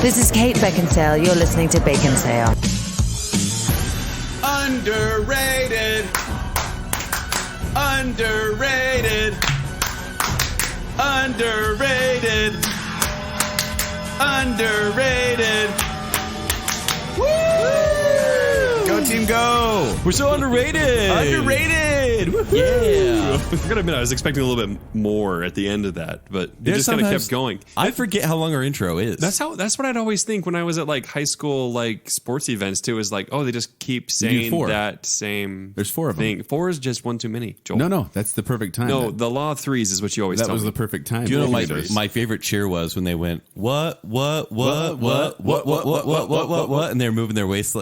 This is Kate Baconsale. You're listening to Baconsale. Underrated. Underrated. Underrated. Underrated. Woo! Go team go! We're so underrated. Underrated. Woo-hoo! Yeah. I gotta admit, I was expecting a little bit more at the end of that, but it just kind of kept going. I forget how long our intro is. That's what I'd always think when I was at like high school, like sports events too. Is like, oh, they just keep saying that same. There's 4 of them. Thing. 4 is just one too many. Joel. No, that's the perfect time. No, the law of threes is what you always. That tell was me. the perfect time. Do you know my favorite cheer was when they went what, and they're moving their waist.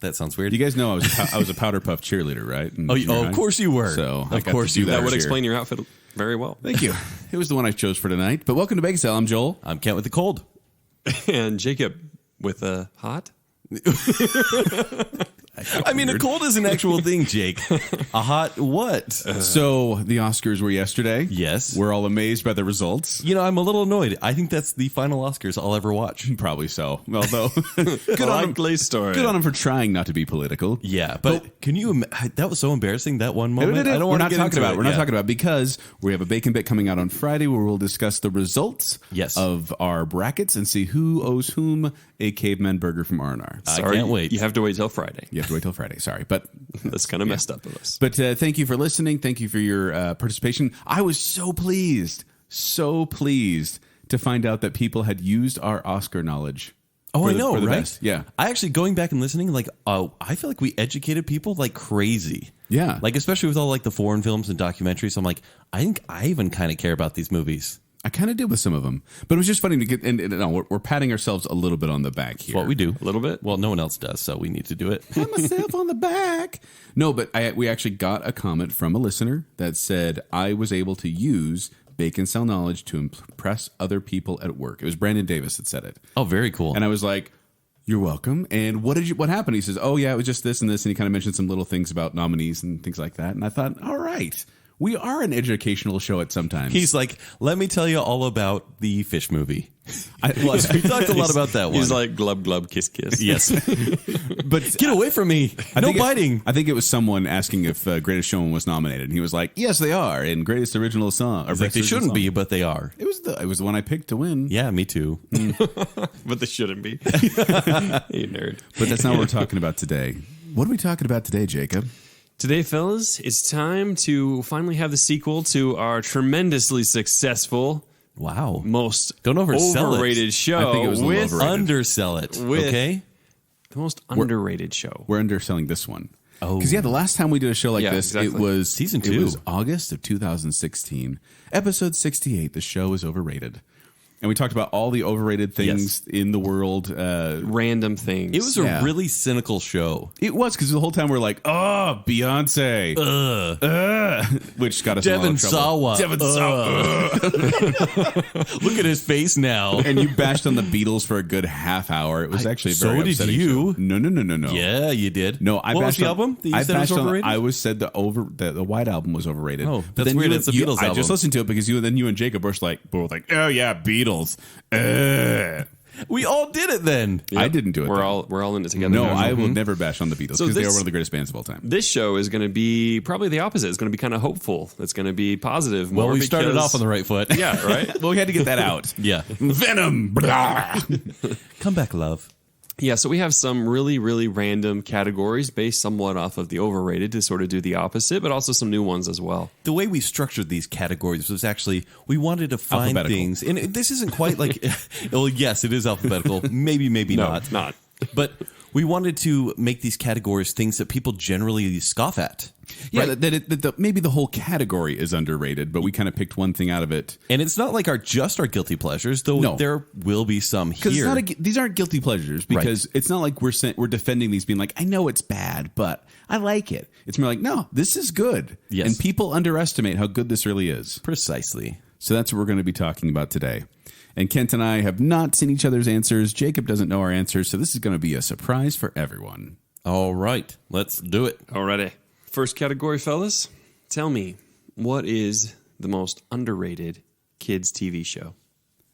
That sounds weird. You guys know I was a powder puff cheerleader, right? Of course you were. So of course you. That would explain your outfit very well. Thank you. It was the one I chose for tonight. But welcome to Baconsale. I'm Joel. I'm Kent with the cold. And Jacob with a hot. I mean, a cold is an actual thing, Jake. A hot what? So the Oscars were yesterday. Yes. We're all amazed by the results. You know, I'm a little annoyed. I think that's the final Oscars I'll ever watch. Probably so. Although, good on them. Story. Good on them for trying not to be political. Yeah, but can you? That was so embarrassing. That one moment. I don't want to get into it. We're not talking about it because we have a Bacon Bit coming out on Friday where we'll discuss the results of our brackets and see who owes whom a caveman burger from R&R. I can't wait. You have to wait till Friday. You have to wait till Friday. Sorry, but that's kind of messed up of us. But thank you for listening. Thank you for your participation. I was so pleased to find out that people had used our Oscar knowledge. Oh, I know, for the right? Best. Yeah. I actually, going back and listening, like, I feel like we educated people like crazy. Yeah. Like, especially with all like the foreign films and documentaries. I'm like, I think I even kind of care about these movies. I kind of did with some of them, but it was just funny to get. And no, we're patting ourselves a little bit on the back here. That's what we do a little bit. Well, no one else does, so we need to do it. Pat myself on the back. No, but we actually got a comment from a listener that said I was able to use Baconsale knowledge to impress other people at work. It was Brandon Davis that said it. Oh, very cool. And I was like, "You're welcome." And what happened? He says, "Oh yeah, it was just this and this," and he kind of mentioned some little things about nominees and things like that. And I thought, all right. We are an educational show at sometimes. He's like, let me tell you all about the fish movie. We talked a lot about that one. He's like, glub, glub, kiss, kiss. Yes. But get away from me. No biting. I think it was someone asking if Greatest Showman was nominated. And he was like, yes, they are. And Greatest Original Song. Like, they shouldn't be, but they are. It was the one I picked to win. Yeah, me too. But they shouldn't be. You nerd. But that's not what we're talking about today. What are we talking about today, Jacob? Today, fellas, it's time to finally have the sequel to our tremendously successful, most overrated show. I think it was overrated. Undersell it. Okay, the most underrated show. We're underselling this one. Oh, because the last time we did a show like this, exactly. It was season 2. It was August of 2016, episode 68. The show is overrated. And we talked about all the overrated things in the world. Random things. It was a really cynical show. It was, because the whole time we're like, oh, Beyonce. Which got us Devin in a lot of trouble. Sawa. Devin Sawa. Look at his face now. And you bashed on the Beatles for a good half hour. It was actually a very did upsetting you. show. No. Yeah, you did. No, I what bashed was the on, album that you I said was bashed on. overrated? I was said the White Album was overrated. Oh, But that's then weird. you- It's a you- Beatles I album. just listened to it because you and Jacob were like, oh yeah, Beatles. We all did it then. I didn't do it. We're though. all in it together. No, now. I will never bash on the Beatles because they are one of the greatest bands of all time. This show is going to be probably the opposite. It's going to be kind of hopeful. It's going to be positive. Well, more we started because- off on the right foot. Yeah, right? Well, we had to get that out. Yeah. Venom. Blah. Come back, love. Yeah, so we have some really, really random categories based somewhat off of the overrated to sort of do the opposite, but also some new ones as well. The way we structured these categories was actually, we wanted to find things, and this isn't quite like, well, yes, it is alphabetical. Maybe No, not. it's not. But we wanted to make these categories things that people generally scoff at. Yeah, that maybe the whole category is underrated, but we kind of picked one thing out of it. And it's not like our guilty pleasures, though. No. There will be some here. Because these aren't guilty pleasures, because it's not like we're defending these being like, I know it's bad, but I like it. It's more like, no, this is good. Yes. And people underestimate how good this really is. Precisely. So that's what we're going to be talking about today. And Kent and I have not seen each other's answers. Jacob doesn't know our answers, so this is going to be a surprise for everyone. All right, let's do it. Alrighty. First category, fellas. Tell me, what is the most underrated kids' TV show?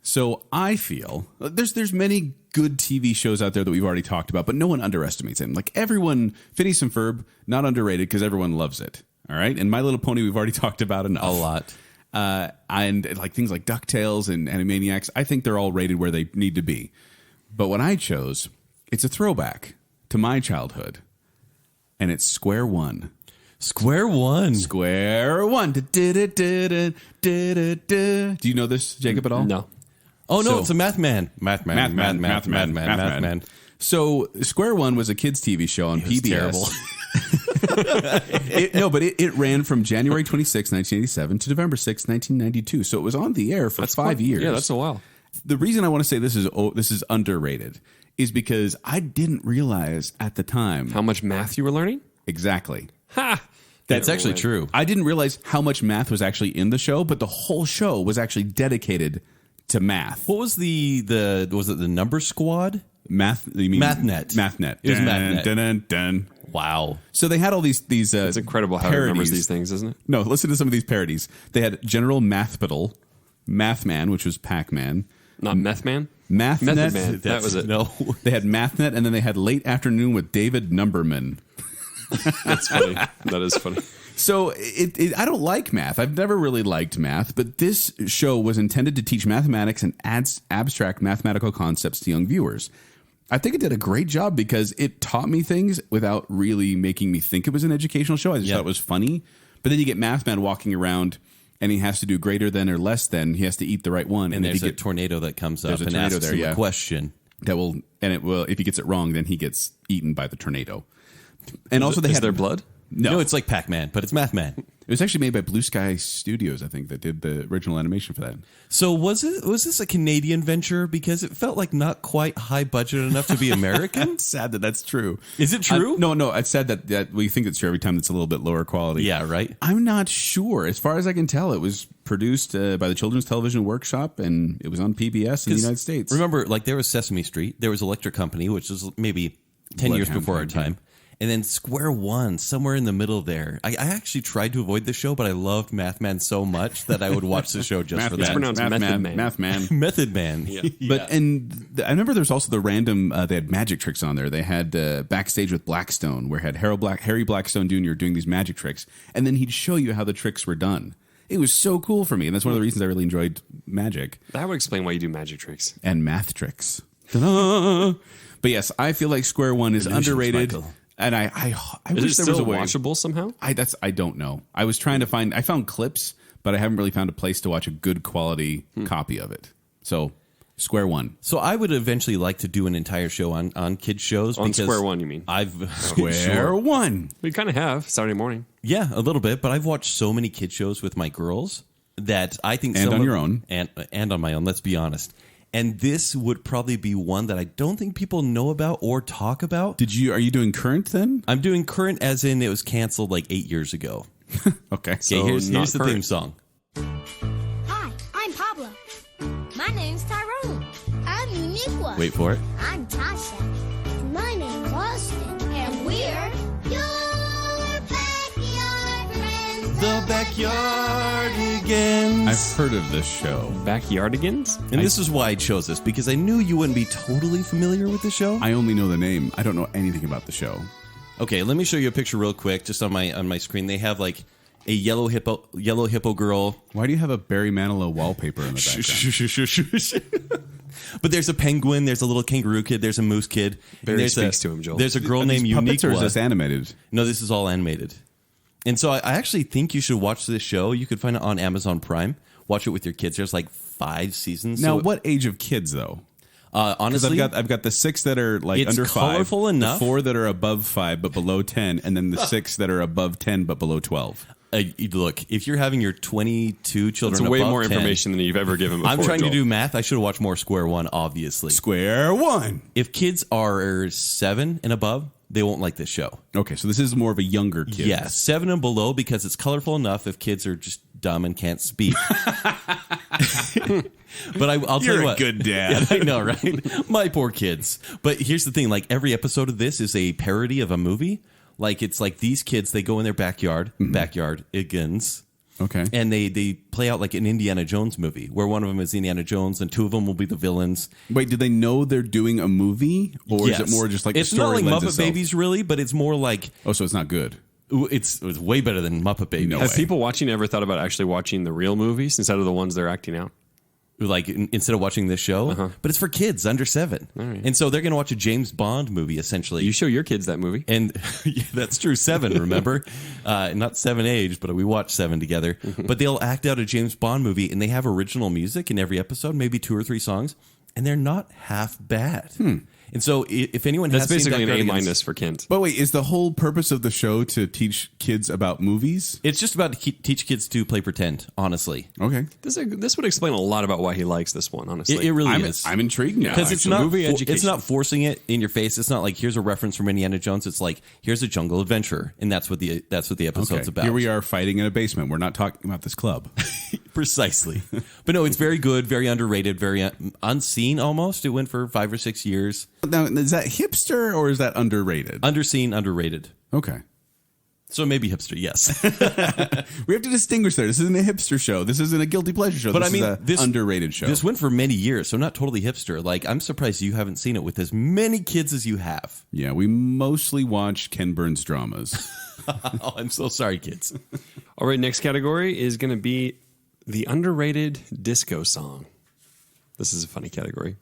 So I feel there's many good TV shows out there that we've already talked about, but no one underestimates them. Like everyone, Phineas and Ferb, not underrated because everyone loves it. All right, and My Little Pony, we've already talked about enough. A lot. And like things like DuckTales and Animaniacs, I think they're all rated where they need to be. But what I chose, it's a throwback to my childhood, and it's Square One. Square One. Square One. Do you know this, Jacob, at all? No. Oh, no, So- it's a math man. Math man. So Square One was a kids' TV show on PBS. terrible. It ran from January 26, 1987 to November 6, 1992. So it was on the air for 5 years. Yeah, that's a while. The reason I want to say this is underrated is because I didn't realize at the time How much math you were learning? exactly. Ha! That's actually true. I didn't realize how much math was actually in the show, but the whole show was actually dedicated to math. What was was it the Number Squad? Math? You mean MathNet. MathNet. It was MathNet. Dun. Wow. So they had all these. It's incredible how it remembers these things, isn't it? No, listen to some of these parodies. They had General Mathpital, Mathman, which was Pac-Man, Not Meth Man? MathNet. Method Man. That was it. No. They had MathNet, and then they had Late Afternoon with David Numberman. That's funny. That is funny. So I don't like math. I've never really liked math, but this show was intended to teach mathematics and abstract mathematical concepts to young viewers. I think it did a great job because it taught me things without really making me think it was an educational show. I just thought it was funny. But then you get Mathman walking around and he has to do greater than or less than. He has to eat the right one. And there's a tornado that comes up and asks him a question. If he gets it wrong, then he gets eaten by the tornado. And also Is there blood? No, it's like Pac-Man, but it's Mathman. It was actually made by Blue Sky Studios, I think, that did the original animation for that. So was this a Canadian venture? Because it felt like not quite high budget enough to be American. It's sad that that's true. Is it true? No. It's sad that we think it's true every time it's a little bit lower quality. Yeah, right. I'm not sure. As far as I can tell, it was produced by the Children's Television Workshop, and it was on PBS in the United States. Remember, like there was Sesame Street, there was Electric Company, which was maybe 10 years before our time. And then Square One, somewhere in the middle there. I actually tried to avoid the show, but I loved Mathman so much that I would watch the show just for that. It's pronounced Method Man. Mathman. Method Man. Yeah. And I remember there was also the random, they had magic tricks on there. They had Backstage with Blackstone, where had Harry Blackstone Jr. doing these magic tricks. And then he'd show you how the tricks were done. It was so cool for me. And that's one of the reasons I really enjoyed magic. That would explain why you do magic tricks. And math tricks. Ta-da! But yes, I feel like Square One is underrated. Michael. And I Is wish it there was still a way. watchable somehow? I don't know. I was trying to find. I found clips, but I haven't really found a place to watch a good quality copy of it. So, Square One. So I would eventually like to do an entire show on kids shows. On because Square One, you mean? Square One. We kind of have Saturday morning. Yeah, a little bit. But I've watched so many kid shows with my girls that I think And on your own. and on my own. Let's be honest. And this would probably be one that I don't think people know about or talk about. Are you doing current then? I'm doing current as in it was canceled like 8 years ago. Okay. Okay, here's the current. theme song. Hi, I'm Pablo. My name's Tyrone. I'm Uniqua. Wait for it. I'm Tasha. My name's Austin. And we're your backyard friends. The Backyardigans. I've heard of this show. Backyardigans? And this is why I chose this, because I knew you wouldn't be totally familiar with the show. I only know the name. I don't know anything about the show. Okay, let me show you a picture real quick, just on my screen. They have like a yellow hippo girl. Why do you have a Barry Manilow wallpaper in the background? But there's a penguin, there's a little kangaroo kid, there's a moose kid. and Barry there's speaks to him, Joel. There's a girl named Puppets, or is Uniqua. this animated? No, this is all animated. And so I actually think you should watch this show. You could find it on Amazon Prime. Watch it with your kids. There's like 5 seasons. Now, so, what age of kids though? honestly, I've got the 6 that are like It's under 5, colorful enough. the 4 that are above 5 but below 10, and then the 6 that are above 10 but below 12. look, if you're having your 22 children It's way above more 10, information than you've ever given before. I'm trying Joel. to do math. I should have watched more Square One, obviously. Square One. If kids are 7 and above, they won't like this show. Okay, so this is more of a younger kid. Yeah, 7 and below, because it's colorful enough if kids are just dumb and can't speak. But I'll tell You're you a what. good dad. Yeah, I know, right? My poor kids. But here's the thing, like every episode of this is a parody of a movie. Like it's like these kids, they go in their backyard, backyardigans. Okay. And they play out like an Indiana Jones movie where one of them is Indiana Jones and two of them will be the villains. Wait, do they know they're doing a movie? Or is it more just like it's the story not like lends Muppet itself? Babies really, but it's more like... Oh, so it's not good. It's way better than Muppet Babies. No Have way. people watching ever thought about actually watching the real movies instead of the ones they're acting out? Like instead of watching this show, but it's for kids under 7. right. And so they're going to watch a James Bond movie essentially. You show your kids that movie. And yeah, that's true. 7, remember? Not 7 age, but we watched 7 together. But they'll act out a James Bond movie, and they have original music in every episode, maybe 2 or 3 songs, and they're not half bad. And so if anyone That's has seen basically an Backyardigans, A- for Kent. But wait, is the whole purpose of the show to teach kids about movies? it's just about to teach kids to play pretend, honestly. Okay. This would explain a lot about why he likes this one, honestly. It really I'm, is. I'm intrigued now. Because it's actually. not movie education. it's not forcing it in your face. It's not like here's a reference from Indiana Jones. It's like here's a jungle adventure, and that's what the episode's Okay. about. Here we are fighting in a basement. We're not talking about this club. Precisely. But no, it's very good, very underrated, very unseen almost. It went for 5 or 6 years. Now, is that hipster or is that underrated? Underseen, underrated. Okay. So maybe hipster, yes. We have to distinguish there. This isn't a hipster show. This isn't a guilty pleasure show. But this I mean, is this underrated show. This went for many years, so not totally hipster. Like, I'm surprised you haven't seen it with as many kids as you have. Yeah, we mostly watch Ken Burns dramas. Oh, I'm so sorry, kids. All right, next category is going to be the underrated disco song. This is a funny category.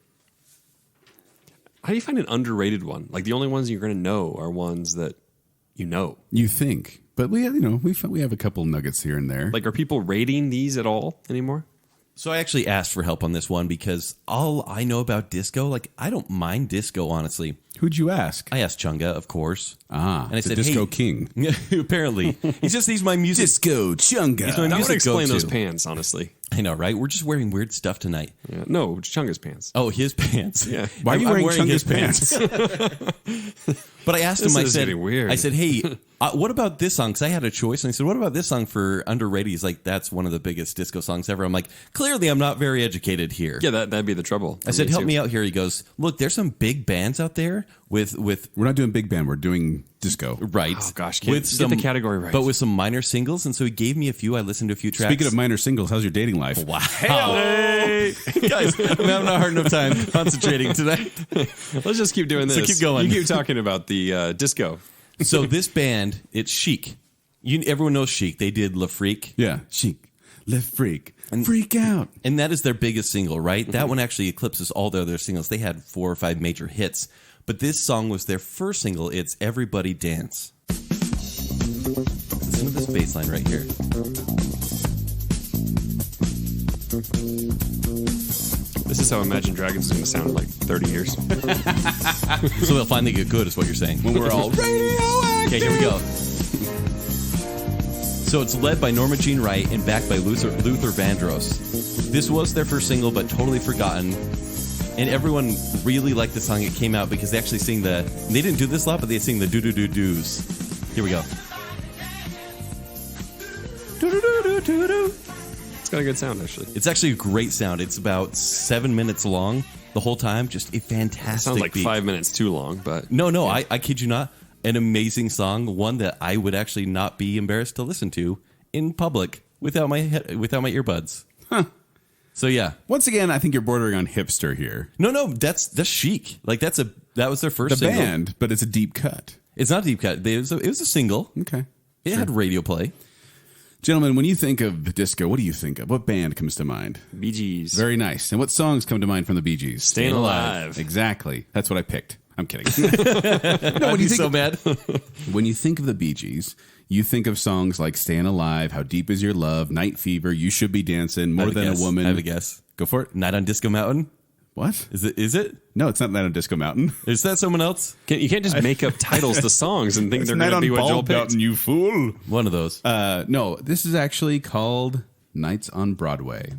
How do you find an underrated one? Like the only ones you're going to know are ones that you know. You think, but we have a couple nuggets here and there. Like, are people rating these at all anymore? So I actually asked for help on this one because all I know about disco, like, I don't mind disco, honestly. Who'd you ask? I asked Chunga, of course. And I said, Disco hey, King. apparently. He's my music. Disco Chunga. He's my That would music explain go-to. those pants, honestly. I know, right? We're just wearing weird stuff tonight. Yeah. No, Chunga's pants. Oh, his pants. Yeah. Why are you I'm wearing his Chunga's pants? But I asked him, This I is said, getting weird. I said, hey, what about this song? Because I had a choice. And I said, what about this song for underrated? He's like, that's one of the biggest disco songs ever. I'm like, clearly I'm not very educated here. Yeah, that'd be the trouble. I said, help me out here. He goes, look, there's some big bands out there with We're not doing big band. We're doing disco. right. Oh, gosh, kid, get the category right. But with some minor singles. And so he gave me a few. I listened to a few tracks. Speaking of minor singles, how's your dating life? Wow. Hey. Guys, I'm having a hard enough time concentrating tonight. Let's just keep doing this. So keep going. You keep talking about the disco. So this band, it's Chic. Everyone knows Chic. They did Le Freak. Yeah, chic, live freak, freak out. And that is their biggest single, right? That one actually eclipses all their other singles. They had 4 or 5 major hits. But this song was their first single. It's Everybody Dance. Listen to this bass line right here. This is how Imagine Dragons is going to sound in like 30 years. So they'll finally get good, is what you're saying. When we're all radioactive. Okay, here we go. So it's led by Norma Jean Wright and backed by Luther Vandross. This was their first single, but totally forgotten. And everyone really liked the song. It came out because they actually sing they didn't do this a lot, but they sing the do-do-do-doos. Here we go. Do-do-do-do-do-do. It's got a good sound, actually. It's actually a great sound. It's about 7 minutes long the whole time. Just a fantastic It sounds like beat. 5 minutes too long, but... No, yeah. I kid you not. An amazing song. One that I would actually not be embarrassed to listen to in public without my earbuds. Huh. So yeah. Once again, I think you're bordering on hipster here. No, that's Chic. Like that was their first The single. band, but it's a deep cut. It's not a deep cut. It was a single. Okay. It had radio play. Gentlemen, when you think of disco, what do you think of? What band comes to mind? Bee Gees. Very nice. And what songs come to mind from the Bee Gees? Staying Alive. Exactly. That's what I picked. I'm kidding. No, when you so mad. When you think of the Bee Gees, you think of songs like Staying Alive, How Deep Is Your Love, Night Fever, You Should Be Dancing, More Than a Woman. I have a guess. Go for it. Night on Disco Mountain. What? Is it? No, it's not Night on Disco Mountain. Is that someone else? You can't just make up titles to songs and think they're going to be what Joel picked. You fool. One of those. No, this is actually called Nights on Broadway.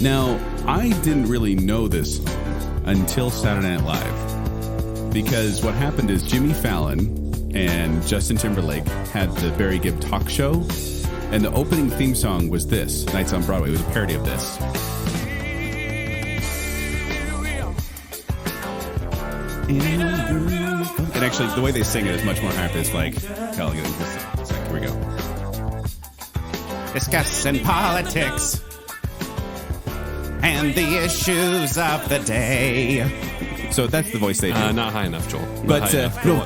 Now, I didn't really know this until Saturday Night Live, because what happened is Jimmy Fallon and Justin Timberlake had the Barry Gibb talk show, and the opening theme song was this, Nights on Broadway. It was a parody of this. And And actually, the way they sing it is much more happy. It's like, hell, I'll get it in just a sec. Here we go. Discussing politics and the issues of the day. So that's the voice they do. Not high enough, Joel. Not But, high enough. no.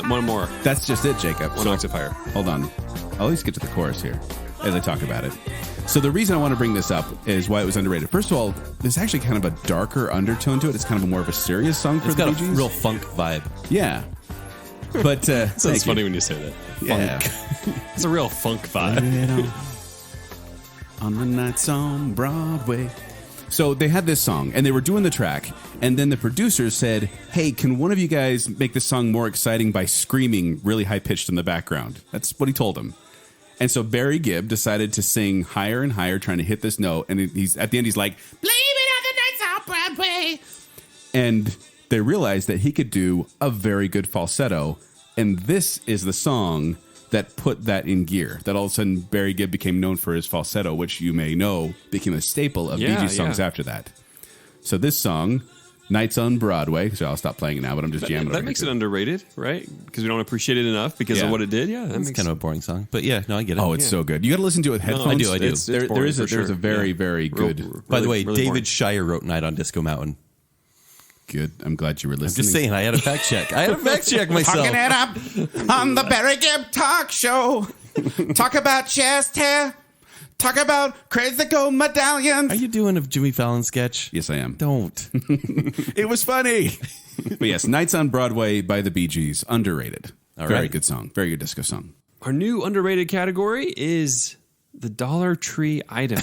One more. That's just it, Jacob. One octave higher. Hold on. I'll at least get to the chorus here as I talk about it. So the reason I want to bring this up is why it was underrated. First of all, there's actually kind of a darker undertone to it. It's kind of more of a serious song for It's the got Bee a Gees. real funk vibe. Yeah. But Sounds funny when you say that. Yeah. It's a real funk vibe. On the nights on Broadway. So they had this song, and they were doing the track, and then the producers said, hey, can one of you guys make this song more exciting by screaming really high-pitched in the background? That's what he told them. And so Barry Gibb decided to sing higher and higher, trying to hit this note, and he's at the end, he's like, blame it on the nights on Broadway. And they realized that he could do a very good falsetto, and this is the song that put that in gear. That all of a sudden Barry Gibb became known for his falsetto, which you may know became a staple of Bee Gees songs after that. So this song, Nights on Broadway, so I'll stop playing it now, but I'm just jamming. That makes it underrated, right? Because we don't appreciate it enough because of what it did. Yeah, that It's makes kind of a boring song. But yeah, no, I get it. Oh, it's so good. You got to listen to it with headphones. I do. It's There boring is for there's sure. a very, very good. By the way, really David boring. Shire wrote Night on Disco Mountain. Good. I'm glad you were listening. Just saying, I had a fact check. myself. Talking it up on the Barry Gibb Talk Show. Talk about chest hair. Talk about crazy gold medallions. Are you doing a Jimmy Fallon sketch? Yes, I am. Don't. It was funny. But yes, Nights on Broadway by the Bee Gees. Underrated. All Very right. good song. Very good disco song. Our new underrated category is the Dollar Tree item.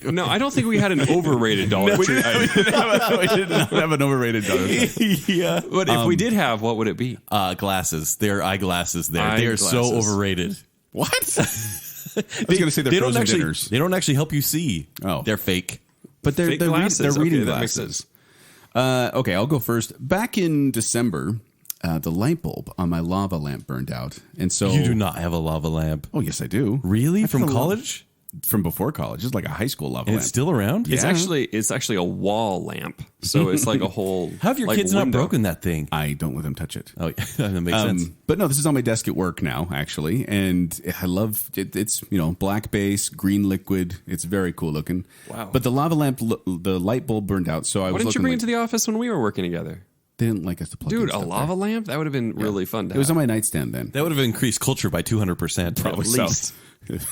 No, I don't think we had an overrated Dollar Tree item. We did not have an overrated dollar. Yeah. But if we did have, what would it be? Glasses. They're eyeglasses there. They are so Eyeglasses. overrated. What? I was going to say they're frozen dinners. They don't actually help you see. Oh. They're fake. But they're Fake they're glasses? reading Okay, that makes glasses. Okay, I'll go first. Back in December, the light bulb on my lava lamp burned out, and so You do not have a lava lamp. Oh, yes, I do. Really? I've From had a lava- college? From before college, it's like a high school lava And lamp. it's still around? It's actually a wall lamp. So it's like a whole. How have your like, kids not window. broken that thing? I don't let them touch it. Oh, yeah. That makes sense. But no, this is on my desk at work now, actually, and I love it. It's black base, green liquid. It's very cool looking. Wow. But the lava lamp, the light bulb burned out, so I Why was didn't you looking. bring it to the office when we were working together? They didn't like us to plug Dude, in a stuff lava there. lamp? That would have been really fun to It was have. on my nightstand then. That would have increased culture by 200%. Probably At so. least.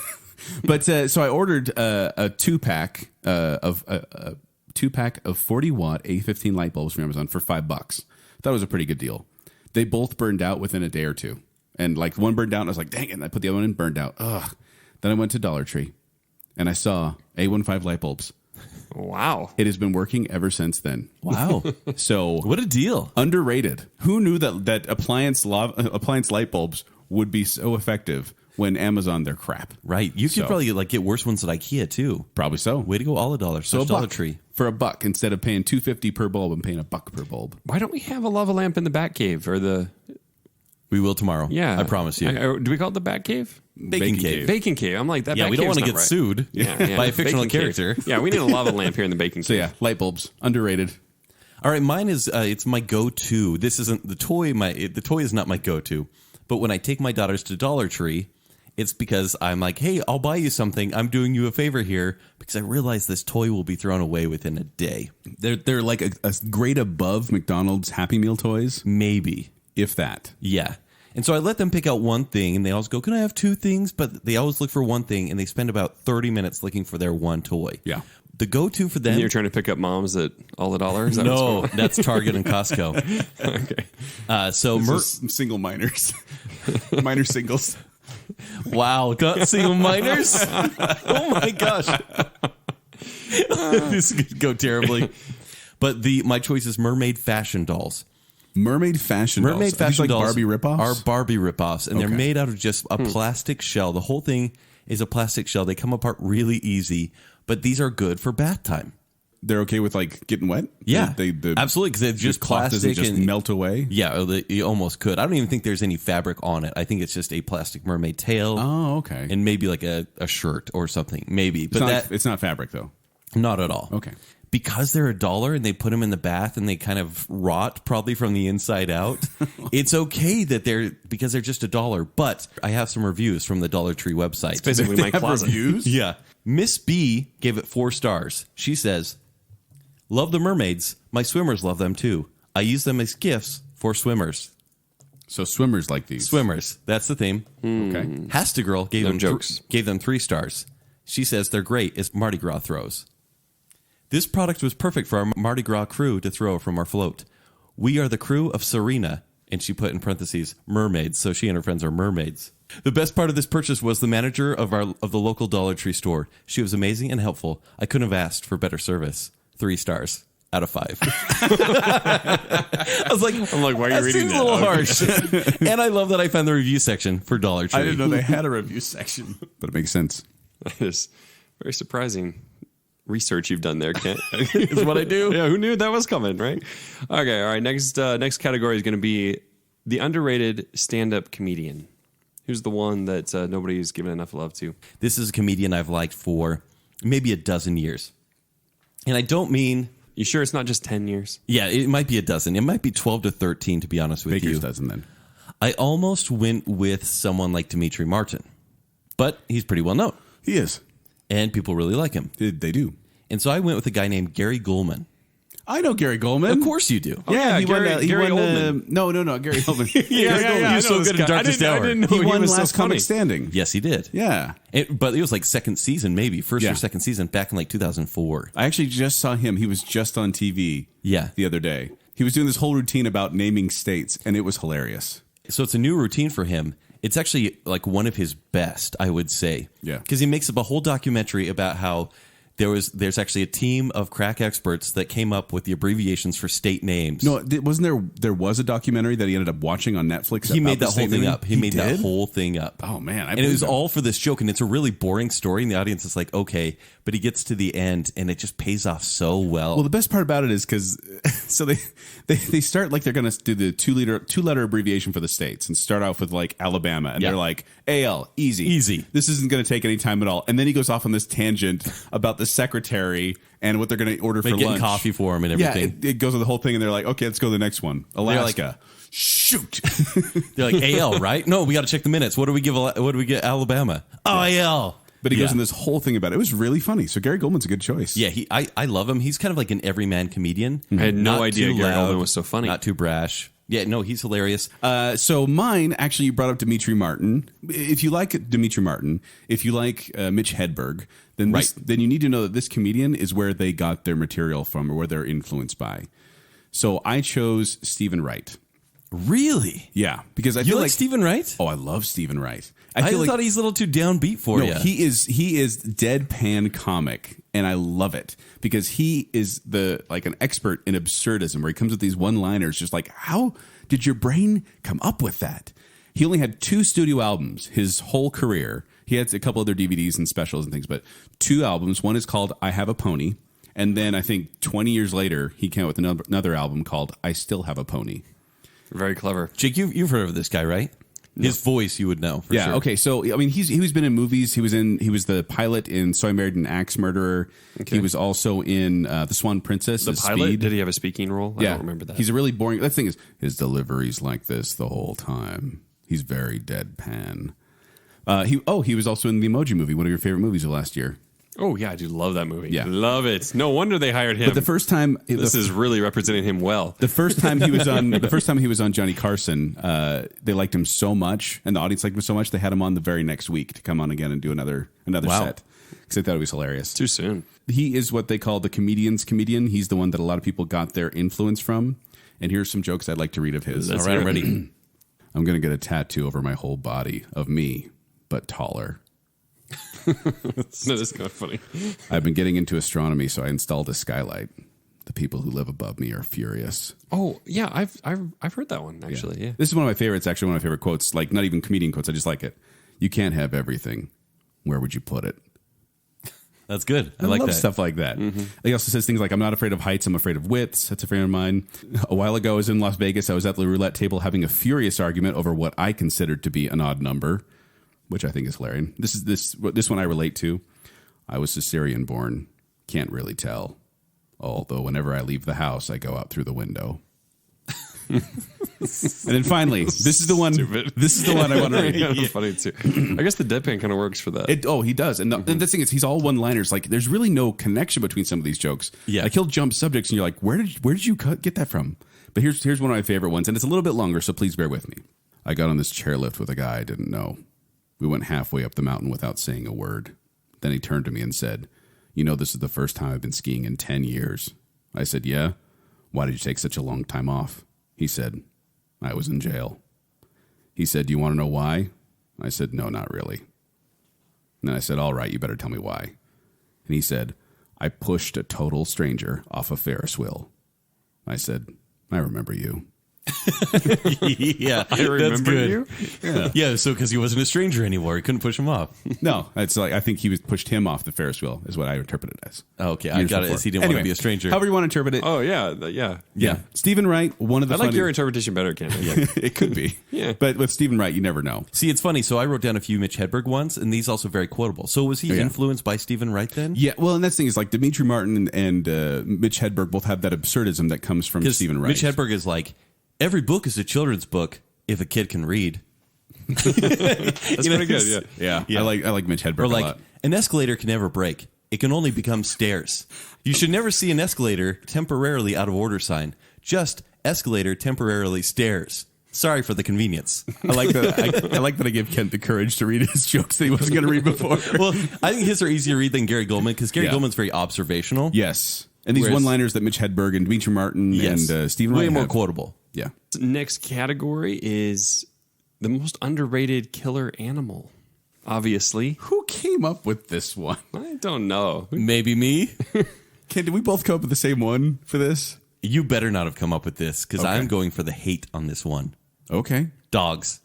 But so I ordered a 2-pack of 40-watt A15 light bulbs from Amazon for $5. Thought it was a pretty good deal. They both burned out within a day or two, and like one burned out, and I was like, "Dang it!" And I put the other one in, burned out. Ugh. Then I went to Dollar Tree, and I saw A15 light bulbs. Wow. It has been working ever since then. Wow. So What a deal. underrated. Who knew that appliance light bulbs would be so effective? When Amazon, they're crap. Right. You could So- probably get worse ones at IKEA, too. Probably so. Way to go, all a dollar. So So a Dollar buck Tree. for $1 instead of paying $2.50 per bulb. I'm paying $1 per bulb. Why don't we have a lava lamp in the Batcave or the? We will tomorrow. Yeah, I promise you. Do we call it the Batcave? Bacon cave. Bacon Cave. I'm like that. Yeah, we don't Batcave's want to not get right. sued Yeah, by a fictional Bacon Cave. character. Yeah, we need a lava lamp here in the Bacon Cave. So yeah, light bulbs underrated. All right, mine is it's my go-to. This isn't the toy. The toy is not my go-to. But when I take my daughters to Dollar Tree, it's because I'm like, hey, I'll buy you something. I'm doing you a favor here because I realize this toy will be thrown away within a day. They're like a grade above McDonald's Happy Meal toys, Maybe. if that. Yeah. And so I let them pick out one thing, and they always go, can I have two things? But they always look for one thing, and they spend about 30 minutes looking for their one toy. Yeah. The go-to for them... And you're trying to pick up moms at all the dollars? No, that's Target and Costco. Okay. So Single minors, minor singles. Wow, got single minors? Oh my gosh. This could go terribly. But my choice is mermaid fashion dolls. Mermaid fashion dolls. Mermaid Are these fashion like dolls Barbie ripoffs? are Barbie ripoffs, and they're Okay. made out of just a plastic shell. The whole thing is a plastic shell. They come apart really easy, but these are good for bath time. They're okay with like getting wet. Yeah, the absolutely, because it's the just cloth doesn't plastic just and melt away. Yeah, you almost could. I don't even think there's any fabric on it. I think it's just a plastic mermaid tail. Oh, okay. And maybe like a shirt or something, maybe. But it's not fabric though. not at all. Okay. because they're $1 and they put them in the bath and they kind of rot probably from the inside out, it's okay that because they're just $1. But I have some reviews from the Dollar Tree website. It's basically my closet. Reviews? Yeah. Miss B gave it 4 stars. She says, "Love the mermaids. My swimmers love them too. I use them as gifts for swimmers." So swimmers like these. Swimmers. That's the theme. Okay. Hastigirl gave No them jokes. gave them 3 stars. She says they're great as Mardi Gras throws. "This product was perfect for our Mardi Gras crew to throw from our float. We are the crew of Serena," and she put in parentheses mermaids, so she and her friends are mermaids. "The best part of this purchase was the manager of the local Dollar Tree store. She was amazing and helpful. I couldn't have asked for better service. 3 stars out of 5. I was like, I'm like, why are you reading seems that? a little harsh. And I love that I found the review section for Dollar Tree. I didn't know they had a review section, but it makes sense. That is very surprising research you've done there, Kent. Is what I do. Yeah, who knew that was coming, right? Okay, all right. Next category is going to be the underrated stand-up comedian. Who's the one that nobody's given enough love to? This is a comedian I've liked for maybe a dozen years. And I don't mean... You sure it's not just 10 years? Yeah, it might be a dozen. It might be 12 to 13, to be honest with Baker's you. dozen then. I almost went with someone like Dimitri Martin. But he's pretty well known. He is. And people really like him. They do. And so I went with a guy named Gary Goldman. I know Gary Goldman. Of course you do. yeah, he Gary- won. Gary won. Oldman. No, Gary Oldman. Yeah, He was so good in Darkest Hour. I didn't know He won was so Last funny. Comic Standing. Yes, he did. Yeah. But it was like second season, maybe. First Yeah. or second season back in like 2004. I actually just saw him. He was just on TV Yeah. the other day. He was doing this whole routine about naming states, and it was hilarious. So it's a new routine for him. It's actually like one of his best, I would say. Yeah. Because he makes up a whole documentary about how there's actually a team of crack experts that came up with the abbreviations for state names. No, wasn't there was a documentary that he ended up watching on Netflix? He about made the that whole state thing naming? up. He made that did? whole thing up. Oh, man. And it was all for this joke, and it's a really boring story, and the audience is like, okay, but he gets to the end, and it just pays off so well. Well, the best part about it is because so they start like they're going to do the two letter abbreviation for the states and start off with like Alabama, and Yeah. they're like AL easy. This isn't going to take any time at all. And then he goes off on this tangent about the secretary and what they're going to order for Getting lunch. coffee for him and Yeah, everything. it goes with the whole thing, and they're like, okay, let's go to the next one, Alaska. like- Shoot. They're like, AL, right? No, we got to check the minutes. What do we get Alabama? Oh, AL. But he goes Yeah. in this whole thing about it. It was really funny. So Gary Goldman's a good choice. Yeah, I love him. He's kind of like an everyman comedian. I had no Not idea too Gary loud, Oldman was so funny. Not too brash. Yeah, no, he's hilarious. So mine, actually, you brought up Dimitri Martin. If you like Dimitri Martin, if you like Mitch Hedberg, then then you need to know that this comedian is where they got their material from or where they're influenced by. So I chose Stephen Wright. Really? Yeah, because I You feel like like Stephen Wright? Oh, I love Stephen Wright. I feel thought he's a little too downbeat for no, you. he is deadpan comic, and I love it because he is like an expert in absurdism, where he comes with these one-liners, just like, how did your brain come up with that? He only had 2 studio albums his whole career. He had a couple other DVDs and specials and things, but 2 albums. One is called I Have a Pony, and then I think 20 years later he came out with another album called I Still Have a Pony. Very clever. Jake, you've heard of this guy, right? His voice you would know for Yeah. sure. Okay. So I mean, he's been in movies. He was the pilot in So I Married an Axe Murderer. Okay. He was also in The Swan Princess. The as pilot? Speed. Did he have a speaking role? I don't remember that. He's a really boring. That thing is his delivery's like this the whole time. He's very deadpan. He was also in the Emoji Movie, one of your favorite movies of last year. Oh, yeah, I do love that movie. Yeah. Love it. No wonder they hired him. But the first time, this is really representing him well. the first time he was on Johnny Carson, they liked him so much, and the audience liked him so much, they had him on the very next week to come on again and do another Wow. set because they thought it was hilarious. Too soon. He is what they call the comedian's comedian. He's the one that a lot of people got their influence from. And here's some jokes I'd like to read of his. All right, I'm ready. I'm going to get a tattoo over my whole body of me, but taller. That is kind of funny. I've been getting into astronomy, so I installed a skylight. The people who live above me are furious. Oh, yeah, I've heard that one, actually. Yeah. This is one of my favorites, actually, one of my favorite quotes. Like, not even comedian quotes. I just like it. You can't have everything. Where would you put it? That's good. I I like love that. stuff like that. He also says things like, I'm not afraid of heights, I'm afraid of widths. That's a friend of mine. A while ago, I was in Las Vegas. I was at the roulette table having a furious argument over what I considered to be an odd number, which I think is hilarious. This one I relate to. I was Caesarean born. Can't really tell. Although whenever I leave the house, I go out through the window. And then finally, this is the one. Stupid. This is the one I want to read. Yeah, that's funny too. I guess the deadpan kind of works for that. He does. And the thing is, he's all one-liners. Like, there's really no connection between some of these jokes. Yeah. Like, he'll jump subjects, and you're like, where did you get that from? But here's one of my favorite ones, and it's a little bit longer, so please bear with me. I got on this chairlift with a guy I didn't know. We went halfway up the mountain without saying a word. Then he turned to me and said, "You know, this is the first time I've been skiing in 10 years. I said, "Yeah? Why did you take such a long time off?" He said, "I was in jail." He said, "Do you want to know why?" I said, "No, not really." And then I said, "All right, you better tell me why." And he said, "I pushed a total stranger off a Ferris wheel." I said, "I remember you." Yeah, I remember that's good. you. Yeah, so because he wasn't a stranger anymore, he couldn't push him off. No, it's like I think he pushed him off the Ferris wheel is what I interpret it as. Okay, I Years got before. it. He didn't want to be a stranger. However you want to interpret it. Oh yeah, yeah. Stephen Wright, one of the I like funny- your interpretation better, Ken. Yeah. It could be. Yeah. But with Stephen Wright, you never know. See, it's funny. So I wrote down a few Mitch Hedberg ones, and these also very quotable. So was he yeah. influenced by Stephen Wright then? Yeah, well, and that's the thing is like Dimitri Martin and Mitch Hedberg both have that absurdism that comes from Because Stephen Wright. Mitch Hedberg is like, every book is a children's book if a kid can read. That's pretty good. Yeah. Yeah. I like Mitch Hedberg Or a like, lot. an escalator can never break. It can only become stairs. You should never see an escalator temporarily out of order sign. Just escalator temporarily stairs. Sorry for the convenience. I like that. I like that I give Kent the courage to read his jokes that he wasn't going to read before. Well, I think his are easier to read than Gary Goldman because Gary Yeah. Goldman's very observational. Yes, and these Whereas- one-liners that Mitch Hedberg and Dimitri Martin Yes. and Stephen way Wright more have. quotable. Yeah. Next category is the most underrated killer animal. Obviously, Who came up with this one? I don't know. Maybe me. Kent, did we both come up with the same one for this? You better not have come up with this because Okay. I'm going for the hate on this one. Okay. Dogs.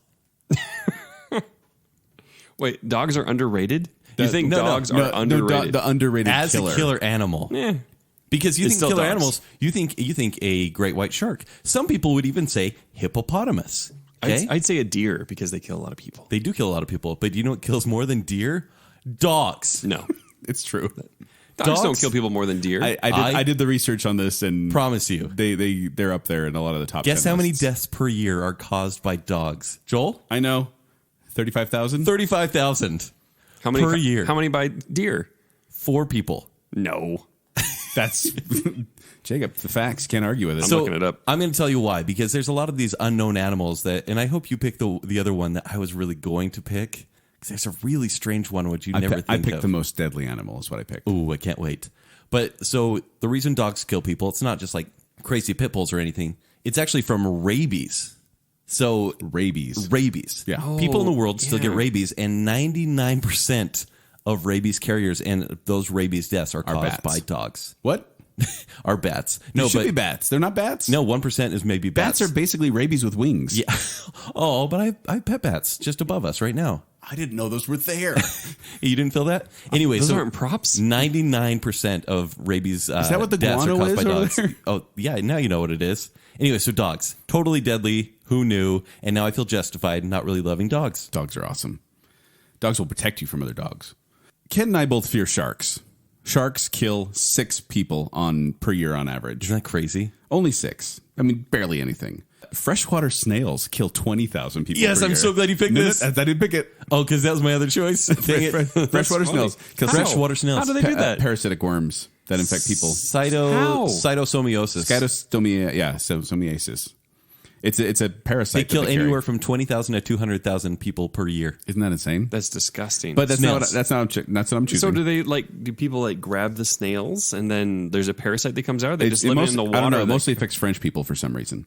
Wait, dogs are underrated? You That- think no, dogs are underrated? the underrated As killer. a killer animal. Yeah. Because you It's think still killer dogs. animals, you think a great white shark. Some people would even say hippopotamus. Okay? I'd say a deer because they kill a lot of people. They do kill a lot of people, but you know what kills more than deer? Dogs. No. It's true. Dogs don't Dogs? kill people more than deer. I did the research on this and Promise you. they're up there in a lot of the top. Guess 10 how many lists. deaths per year are caused by dogs? Joel? I know. 35,000. 35,000 how many per year. How many by deer? 4 people. No. That's Jacob. The facts can't argue with it. looking it up. I'm going to tell you why, because there's a lot of these unknown animals that, and I hope you pick the other one that I was really going to pick, because there's a really strange one which you never I think picked of. the most deadly animal. Is what I picked. Ooh, I can't wait. But so the reason dogs kill people, it's not just like crazy pit bulls or anything. It's actually from rabies. So Rabies. Yeah. People in the world still get yeah. rabies, and 99% of rabies carriers and those rabies deaths are caused bats. by dogs. What? Are bats. No, No, should but be bats. They're not bats. no, 1% is maybe bats. Bats are basically rabies with wings. Yeah. Oh, but I have pet bats just above us right now. I didn't know those were there. You didn't feel that? Anyway, Those so aren't props? 99% of rabies Is that what the deaths are guano caused is by over dogs. there? Oh, yeah, now you know what it is. Anyway, so dogs. Totally deadly. Who knew? And now I feel justified not really loving dogs. Dogs are awesome. Dogs will protect you from other dogs. Ken and I both fear sharks. Sharks kill 6 people per year on average. Isn't that crazy? Only 6. I mean, barely anything. Freshwater snails kill 20,000 people. Yes, per I'm year. so glad you picked this. I didn't pick it. Oh, because that was my other choice. Dang it. Freshwater snails kill Freshwater snails. How do they do that? parasitic worms that infect people. How? Cytosomiasis. Somiasis. It's a parasite. They kill that carry. anywhere from 20,000 to 200,000 people per year. Isn't that insane? That's disgusting. But that's Snails. not what I'm choosing. so do people like grab the snails and then there's a parasite that comes out? They just It live mostly- in the water. I don't know. It that- mostly affects French people for some reason.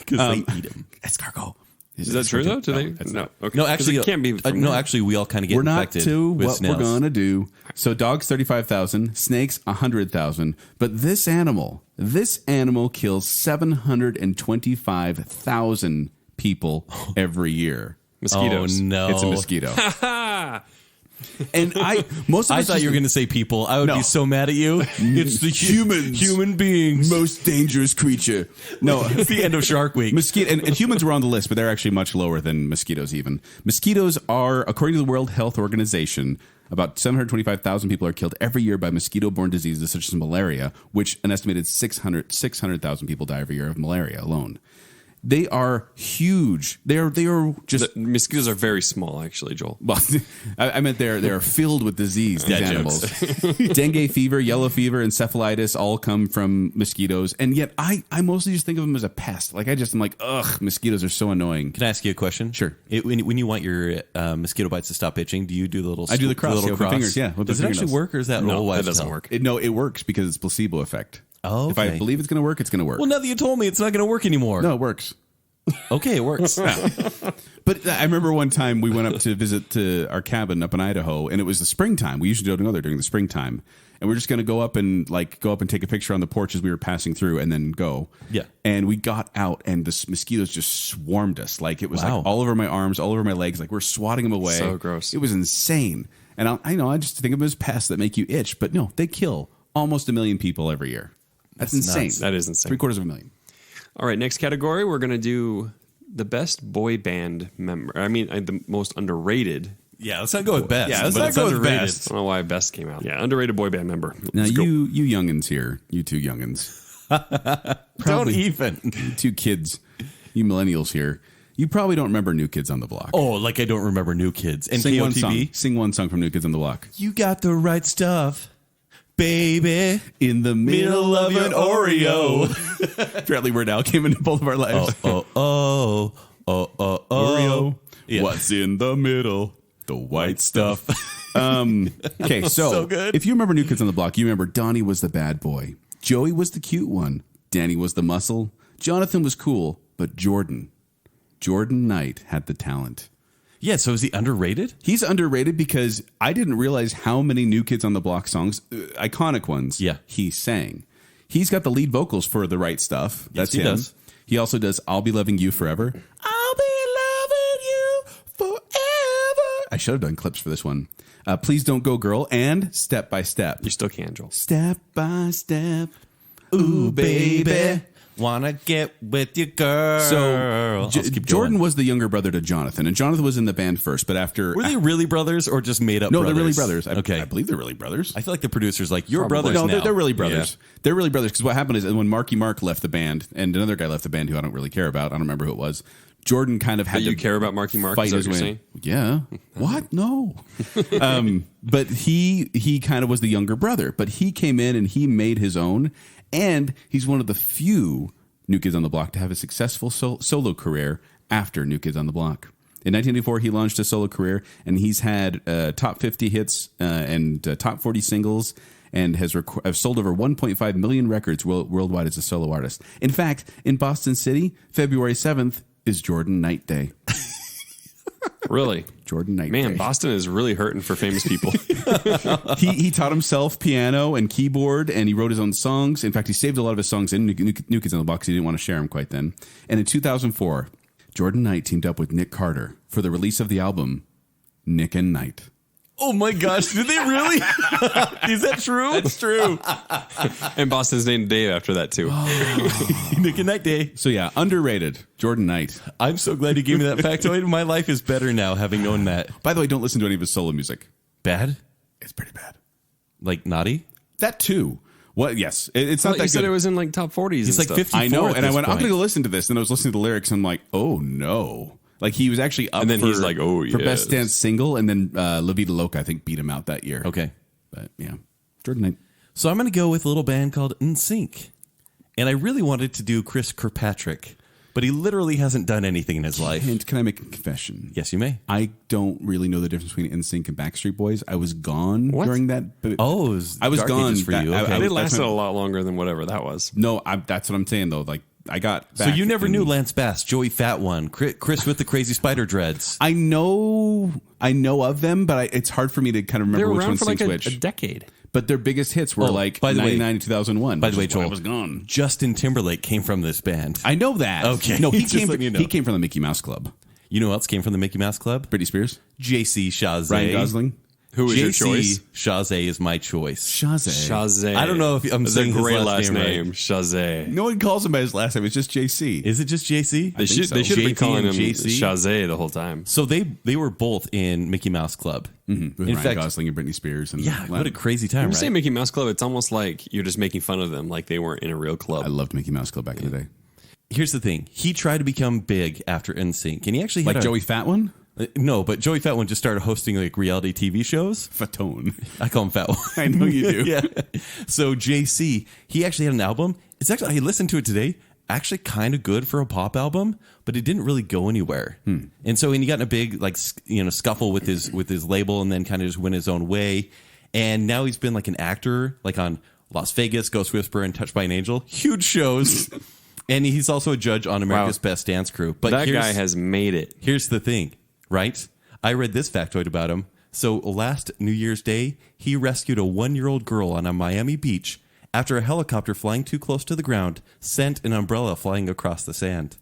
Because they eat them. Escargot. Is that true though? Do they? that's No. not. Okay. No, 'Cause actually, it can't be. From no, there. actually, we all kind of get We're not infected to with what snails. we're gonna do. So dogs 35,000, snakes 100,000, but this animal kills 725,000 people every year. Mosquitoes. Oh no! It's a mosquito. And most of I us thought just- you were going to say people. I would No. be so mad at you. It's the human beings. most dangerous creature. No, It's the end of Shark Week. Mosquito and humans were on the list, but they're actually much lower than mosquitoes even. Mosquitoes are, according to the World Health Organization, about 725,000 people are killed every year by mosquito-borne diseases such as malaria, which an estimated 600,000 people die every year of malaria alone. They are huge. They are just. The mosquitoes are very small, actually, Joel. Well, I meant they're filled with disease. These Dad animals, dengue fever, yellow fever, encephalitis all come from mosquitoes, and yet I mostly just think of them as a pest. Like I'm like, ugh, mosquitoes are so annoying. Can I ask you a question? Sure. When you want your mosquito bites to stop itching, do you do the little? I do the cross, little with my fingers, yeah, with Does the it actually fingernails. work, or is that an No, old that wives' doesn't tale? work. It works because it's placebo effect. Oh, If I okay. believe it's going to work, it's going to work. Well, now that you told me, it's not going to work anymore. No, it works. Okay, it works. But I remember one time we went up to visit to our cabin up in Idaho, and it was the springtime. We usually don't go there during the springtime, and we're just going to go up and take a picture on the porch as we were passing through, and then go. Yeah. And we got out, and the mosquitoes just swarmed us. Like it was Wow. like all over my arms, all over my legs. Like we're swatting them away. So gross. It was insane. And I just think of them as pests that make you itch, but no, they kill almost 1 million people every year. That's insane. nuts. That is insane. 750,000. All right, next category, we're going to do the best boy band member. I mean, the most underrated. Yeah, let's not go with best. Yeah, let's but not it's go with underrated. best. I don't know why best came out. Yeah, underrated boy band member. Now Let's go. you youngins here, you two youngins, Don't even. you two kids, you millennials here, you probably don't remember New Kids on the Block. Oh, like I don't remember New Kids and Sing one song. KOTB. Sing one song from New Kids on the Block. You got the right stuff, baby. In the Middle of an Oreo. Apparently, Weird Al came into both of our lives. Oh. Oreo. Yeah. What's in the middle? The white stuff. Okay, So good. if you remember New Kids on the Block, you remember Donnie was the bad boy, Joey was the cute one, Danny was the muscle, Jonathan was cool, but Jordan Knight had the talent. Yeah, so is he underrated? He's underrated because I didn't realize how many New Kids on the Block songs, iconic ones, Yeah. he sang. He's got the lead vocals for The Right Stuff. That's he him. does. He also does I'll Be Loving You Forever. I'll be loving you forever. I should have done clips for this one. Please Don't Go Girl and Step by Step. You still can, Joel. Step by step. Ooh, baby. Wanna get with your girl. So Let's keep Jordan going. was the younger brother to Jonathan, and Jonathan was in the band first, but after... Were they really brothers or just made up No, brothers? they're really brothers. Okay. I believe they're really brothers. I feel like the producer's like, you're Probably. brothers No, now. they're really brothers. Yeah. They're really brothers because what happened is when Marky Mark left the band and another guy left the band who I don't really care about, I don't remember who it was, Jordan kind of had But to you care about Marky Mark? fight Is that his what you're way. saying? Yeah. What? No. But he kind of was the younger brother, but he came in and he made his own, and he's one of the few New Kids on the Block to have a successful solo career after New Kids on the Block. In 1984, he launched a solo career, and he's had top 50 hits and top 40 singles, and has sold over 1.5 million records worldwide as a solo artist. In fact, in Boston City, February 7th is Jordan Knight Day. Really? Jordan Knight Man, Day. Boston is really hurting for famous people. He taught himself piano and keyboard, and he wrote his own songs. In fact, he saved a lot of his songs in New Kids on the Block. He didn't want to share them quite then. And in 2004, Jordan Knight teamed up with Nick Carter for the release of the album Nick and Knight. Oh my gosh, did they really? Is that true? That's true. And Boston's named Dave after that, too. Nick and Night Day. So yeah, underrated Jordan Knight. I'm so glad you gave me that factoid. My life is better now having known that. By the way, don't listen to any of his solo music. Bad? It's pretty bad. Like naughty? That too. What? Yes, it's I not thought that you said good. it was in like top 40s. He's and like stuff. 54 I know, at and I this went, I'm point. going to listen to this, and I was listening to the lyrics, and I'm like, oh no. Like he was actually up And then for, he's like, oh, for Best yes. Dance Single, and then La Vida Loca, I think, beat him out that year. Okay. But yeah, Jordan Knight. So I'm going to go with a little band called NSYNC. And I really wanted to do Chris Kirkpatrick, but he literally hasn't done anything in his life. And can I make a confession? Yes, you may. I don't really know the difference between NSYNC and Backstreet Boys. I was gone What? during that. But Oh, it was I was dark gone ages for you. I- Okay. I- They that's lasted my- a lot longer than whatever that was. No, that's what I'm saying though. Like I got. So back you never and- knew Lance Bass, Joey Fat One, Chris with the crazy spider dreads. I know of them, but it's hard for me to kind of They remember were which around one for like sings a which. decade. But their biggest hits were Oh, like by the way- 99 and 2001. By the way, which is why Joel, I was gone. Justin Timberlake came from this band. I know that. Okay. No, he Just came. letting you know. He came from the Mickey Mouse Club. You know who else came from the Mickey Mouse Club? Britney Spears, JC Chazé. Ryan Gosling. Who is your JC choice? Chazé is my choice. Shazay. I don't know if I'm That's saying a his great last name right. Shazay. No one calls him by his last name. It's just JC. Is it just JC? They should so. have been JT calling him and JC? Shazay the whole time. So they were both in Mickey Mouse Club. With In Ryan fact, Gosling and Britney Spears. And yeah, what a crazy time, When you right? say Mickey Mouse Club, it's almost like you're just making fun of them, like they weren't in a real club. I loved Mickey Mouse Club back in the day. Here's the thing. He tried to become big after NSYNC, and he actually had Like Joey Fat One? No, but Joey Fat One just started hosting like reality TV shows. Fatone. I call him Fat One. I know you do. Yeah. So JC, he actually had an album. It's actually, I listened to it today. Actually kind of good for a pop album, but it didn't really go anywhere. And so he got in a big scuffle with his label, and then kind of just went his own way. And now he's been like an actor, like on Las Vegas, Ghost Whisperer, and Touched by an Angel. Huge shows. And he's also a judge on America's Best Dance Crew. But that guy has made it. Here's the thing, right? I read this factoid about him. So last New Year's Day, he rescued a 1-year-old girl on a Miami beach after a helicopter flying too close to the ground sent an umbrella flying across the sand.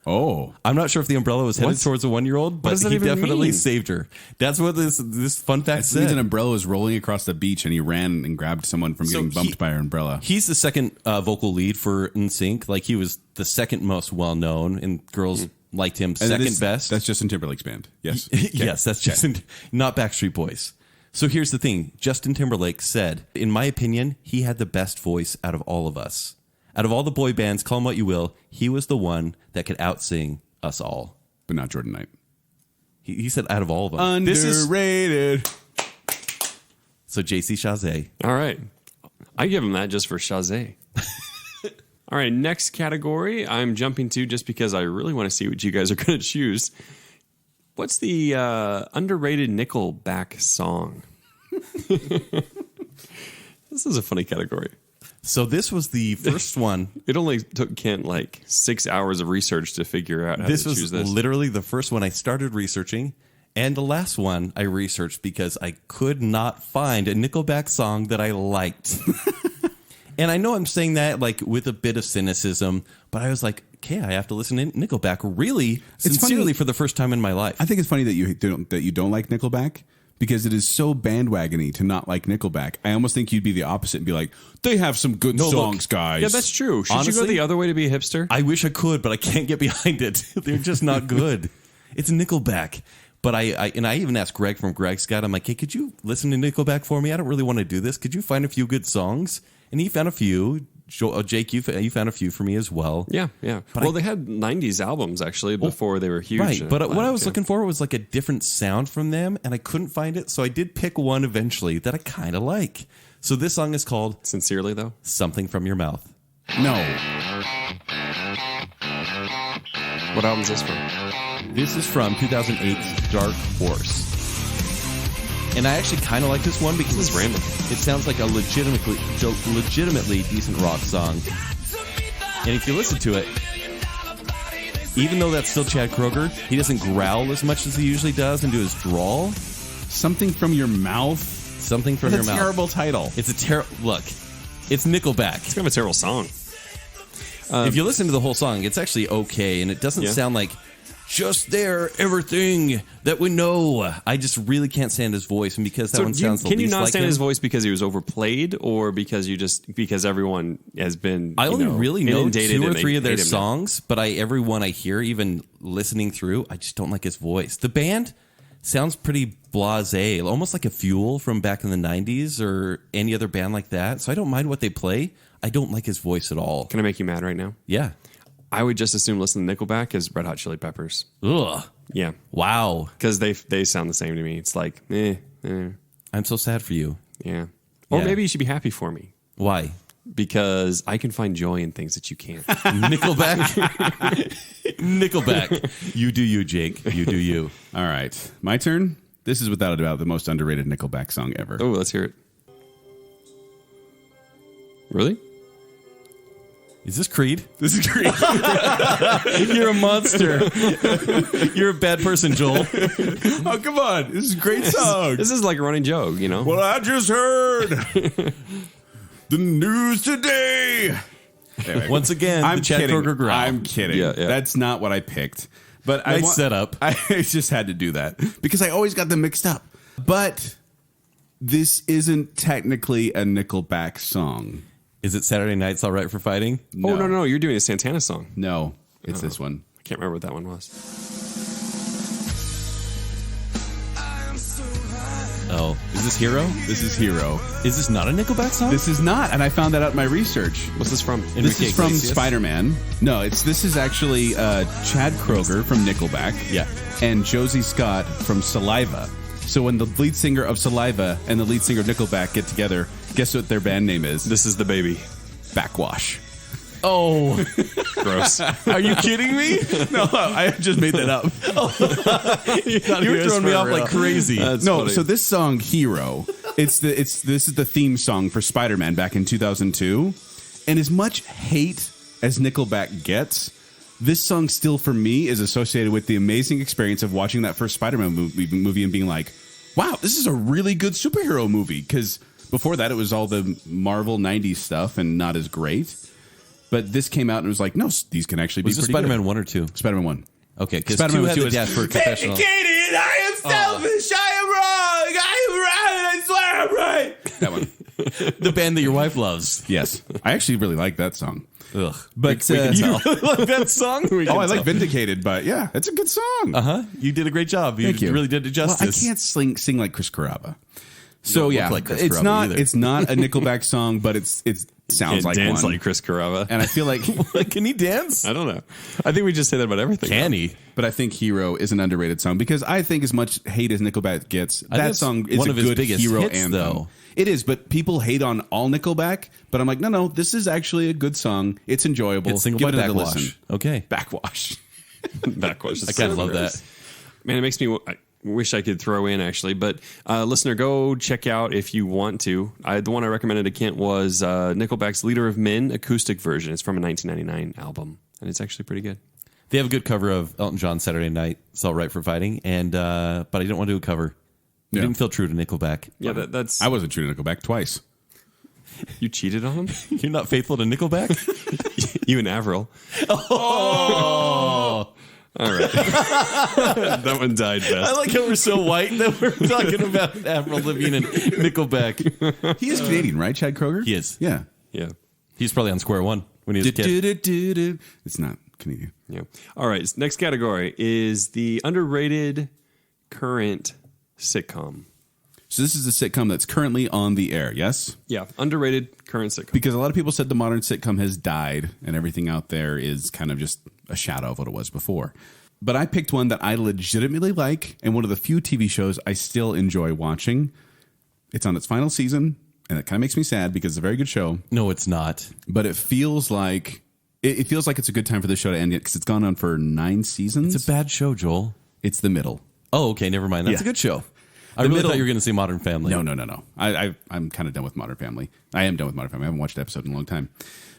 Oh. I'm not sure if the umbrella was headed towards a 1-year-old, but does that he even definitely mean? saved her. That's what this fun fact It means an said. umbrella was rolling across the beach and he ran and grabbed someone from getting bumped by her umbrella. He's the second vocal lead for NSYNC. Like, he was the second most well-known, and girls liked him second best. That's Justin Timberlake's band. Yes. Yes, that's Justin, not Backstreet Boys. So here's the thing. Justin Timberlake said, in my opinion, he had the best voice out of all of us. Out of all the boy bands, call him what you will, he was the one that could out-sing us all. But not Jordan Knight. He said out of all of them. Underrated. So JC Chazé. All right. I give him that just for Shazay. All right, next category I'm jumping to just because I really want to see what you guys are going to choose. What's the underrated Nickelback song? This is a funny category. So this was the first one. It only took Kent like 6 hours of research to figure out how This to choose was this. literally the first one I started researching, and the last one I researched because I could not find a Nickelback song that I liked. And I know I'm saying that like with a bit of cynicism, but I was like, okay, I have to listen to Nickelback really sincerely for the first time in my life. I think it's funny that you don't like Nickelback because it is so bandwagony to not like Nickelback. I almost think you'd be the opposite and be like, they have some good songs, guys. Yeah, that's true. Should you go Honestly, the other way to be a hipster? I wish I could, but I can't get behind it. They're just not good. It's Nickelback. But I even asked Greg from Greg Scott, I'm like, hey, could you listen to Nickelback for me? I don't really want to do this. Could you find a few good songs? And he found a few. Jake, you found a few for me as well. Yeah. But they had 90s albums actually before they were huge. Right, but what I was looking for was like a different sound from them, and I couldn't find it, so I did pick one eventually that I kind of like. So this song is called Sincerely, though? Something From Your Mouth. No. What album is this from? This is from 2008's Dark Horse. And I actually kind of like this one because This is random. It sounds like a legitimately decent rock song. And if you listen to it, even though that's still Chad Kroeger, he doesn't growl as much as he usually does and do his drawl. Something From Your Mouth? Something From That's Your a Mouth. terrible title. It's a terrible... Look, it's Nickelback. It's kind of a terrible song. If you listen to the whole song, it's actually okay, and it doesn't sound like just there, everything that we know. I just really can't stand his voice, and because that one sounds the can you least not like stand him, his voice because he was overplayed, or because everyone has been? I only really know inundated 2 or and 3 of their hate him now? songs, but every one I hear, even listening through, I just don't like his voice. The band sounds pretty blasé, almost like a Fuel from back in the 90s or any other band like that. So I don't mind what they play. I don't like his voice at all. Can I make you mad right now? Yeah. I would just assume listen to Nickelback as Red Hot Chili Peppers. Ugh. Yeah, Wow. because they sound the same to me. It's like, I'm so sad for you. yeah. Or Yeah. maybe you should be happy for me Why? because I can find joy in things that you can't. Nickelback. Nickelback. You do you, Jake. You do you. All right. My turn. This is without a doubt the most underrated Nickelback song ever. Oh, let's hear it. Really? Is this Creed? This is great. You're a monster. You're a bad person, Joel. Oh, come on. This is a great song. This is like a running joke, you know? Well, I just heard the news today. Anyway, Once again, I'm the Chad kidding. Kroeger growl. I'm kidding. Yeah. That's not what I picked. But Nice setup. I just had to do that because I always got them mixed up. But This isn't technically a Nickelback song. Is it Saturday Night's All Right for Fighting? Oh, no. You're doing a Santana song. No, it's this one. I can't remember what that one was. Oh, is this Hero? This is Hero. Is this not a Nickelback song? This is not, and I found that out in my research. What's this from? This is from Iglesias? Spider-Man. No, this is actually Chad Kroeger from Nickelback. Yeah. And Josie Scott from Saliva. So when the lead singer of Saliva and the lead singer of Nickelback get together, guess what their band name is? This is the baby. Backwash. Oh, Gross. are you kidding me? No, I just made that up. You were throwing me off like crazy. No, funny. so this song "Hero," this is the theme song for Spider-Man back in 2002, and as much hate as Nickelback gets, this song still for me is associated with the amazing experience of watching that first Spider-Man movie and being like, "Wow, this is a really good superhero movie." Because before that, it was all the Marvel '90s stuff and not as great. But this came out and it was like, no, these can actually be Was this pretty Spider-Man good. 1 or 2? Spider-Man 1. Okay, because Spider-Man 2 had 2 the is desperate confessional. I am selfish. I am wrong. I am right. I swear I'm right. That one. The band that your wife loves. Yes. I actually really like that song. Ugh. But You really like that song? I like Vindicated, but yeah, it's a good song. Uh-huh. You did a great job. You Thank you. really did it justice. Well, I can't sing like Chris Carrabba. So don't yeah, look like Chris it's Carrabba not either. it's not a Nickelback song, but it sounds Can't like dance one. like Chris Carrabba. And I feel like Can he dance? I don't know. I think we just say that about everything. Can he? But I think "Hero" is an underrated song because I think as much hate as Nickelback gets, think that it's song is one a of his good biggest hero hits, anthem. though. It is, but people hate on all Nickelback. But I'm like, no, this is actually a good song. It's enjoyable. It's single Give by it another Backwash. listen. Okay. Backwash. Backwash. I kind of love that. Man, it makes me. I wish I could throw in actually, but listener, go check out if you want to. The one I recommended to Kent was Nickelback's "Leader of Men" acoustic version. It's from a 1999 album, and it's actually pretty good. They have a good cover of Elton John's Saturday Night. It's all right for fighting. And but I didn't want to do a cover. You Yeah. didn't feel true to Nickelback. Yeah, that's. I wasn't true to Nickelback twice. You cheated on him. You're not faithful to Nickelback? You and Avril. Oh. All right. That one died I fast. like how we're so white that we're talking about Avril Lavigne and Nickelback. He is Canadian, right? Chad Kroeger? He is. Yeah. Yeah. He's probably on Square One when he was a kid. It's not Canadian. Yeah. All right. Next category is the underrated current sitcom. So this is a sitcom that's currently on the air, yes? Yeah. Underrated current sitcom. Because a lot of people said the modern sitcom has died and everything out there is kind of just a shadow of what it was before. But I picked one that I legitimately like and one of the few TV shows I still enjoy watching. It's on its final season, and it kind of makes me sad because it's a very good show. No, it's not. But it feels like it feels like it's a good time for the show to end because it's gone on for 9 seasons. It's a bad show, Joel. It's The Middle. Oh, okay. Never mind. That's Yeah. a good show. I The really Middle- thought you were going to say Modern Family. No. I'm kind of done with Modern Family. I am done with Modern Family. I haven't watched an episode in a long time.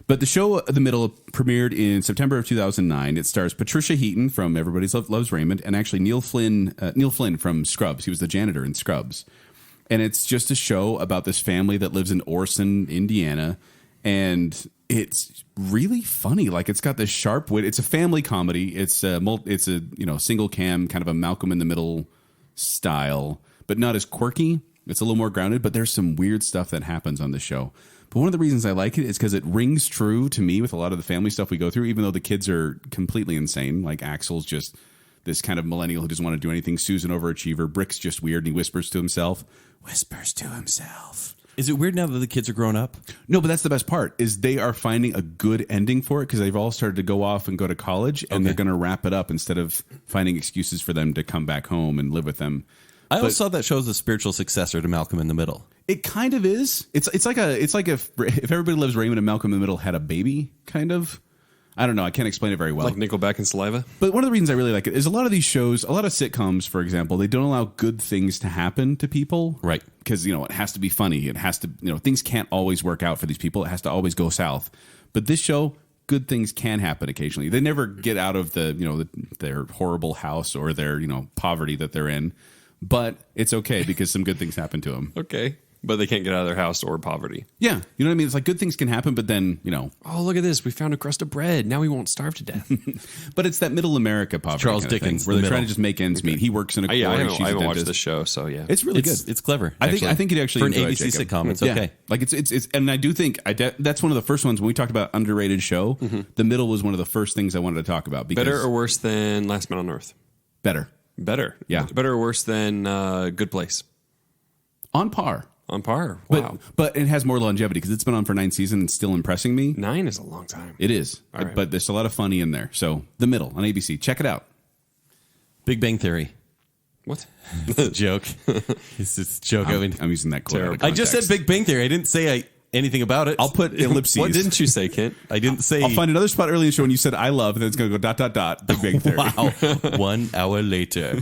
But the show The Middle premiered in September of 2009. It stars Patricia Heaton from Everybody Loves Raymond and actually Neil Flynn from Scrubs. He was the janitor in Scrubs. And it's just a show about this family that lives in Orson, Indiana. And it's really funny. Like, it's got this sharp wit. It's a family comedy. It's a single cam, kind of a Malcolm in the Middle style, but not as quirky. It's a little more grounded, but there's some weird stuff that happens on the show. But one of the reasons I like it is because it rings true to me with a lot of the family stuff we go through, even though the kids are completely insane. Like Axel's just this kind of millennial who doesn't want to do anything. Sue's an overachiever. Brick's just weird, and he whispers to himself. Is it weird now that the kids are grown up? No, but that's the best part is they are finding a good ending for it because they've all started to go off and go to college, and they're going to wrap it up instead of finding excuses for them to come back home and live with them. I always saw that show as a spiritual successor to Malcolm in the Middle. It kind of is. It's like if Everybody Loves Raymond and Malcolm in the Middle had a baby, kind of. I don't know. I can't explain it very well. Like Nickelback and Saliva. But one of the reasons I really like it is a lot of these shows, a lot of sitcoms, for example, they don't allow good things to happen to people. Right. Because, it has to be funny. It has to, things can't always work out for these people. It has to always go south. But this show, good things can happen occasionally. They never get out of their horrible house or their, poverty that they're in. But it's okay because some good things happen to them. Okay. but they can't get out of their house or poverty. Yeah. You know what I mean? It's like good things can happen, but then, Oh, look at this. We found a crust of bread. Now we won't starve to death. but it's that middle America poverty. Charles kind of thing, Dickens, where the they're trying middle. to just make ends meet. He works in a quarry. I she's a haven't watched dentist. the show, so yeah. It's really good. It's clever. I think you'd actually for an enjoy it, ABC Jacob. sitcom. It's Yeah. okay. Like it's and I do think that's one of the first ones when we talked about underrated show. The middle was one of the first things I wanted to talk about. Because Better or worse than Last Man on Earth? better Better. Yeah. Better or worse than Good Place? on par. On par. Wow. But it has more longevity because it's been on for 9 seasons and still impressing me. 9 is a long time. It is, right. but there's a lot of funny in there. So the middle on ABC, check it out. Big Bang Theory. What? Joke. It's just a joke. I'm using that quote. Out of I just said context. Big Bang Theory. I didn't say anything about it. I'll put ellipses. What didn't you say, Kent? I didn't say. I'll find another spot early in the show when you said I love, and then it's going to go ... Big Bang Theory. Wow. 1 hour later.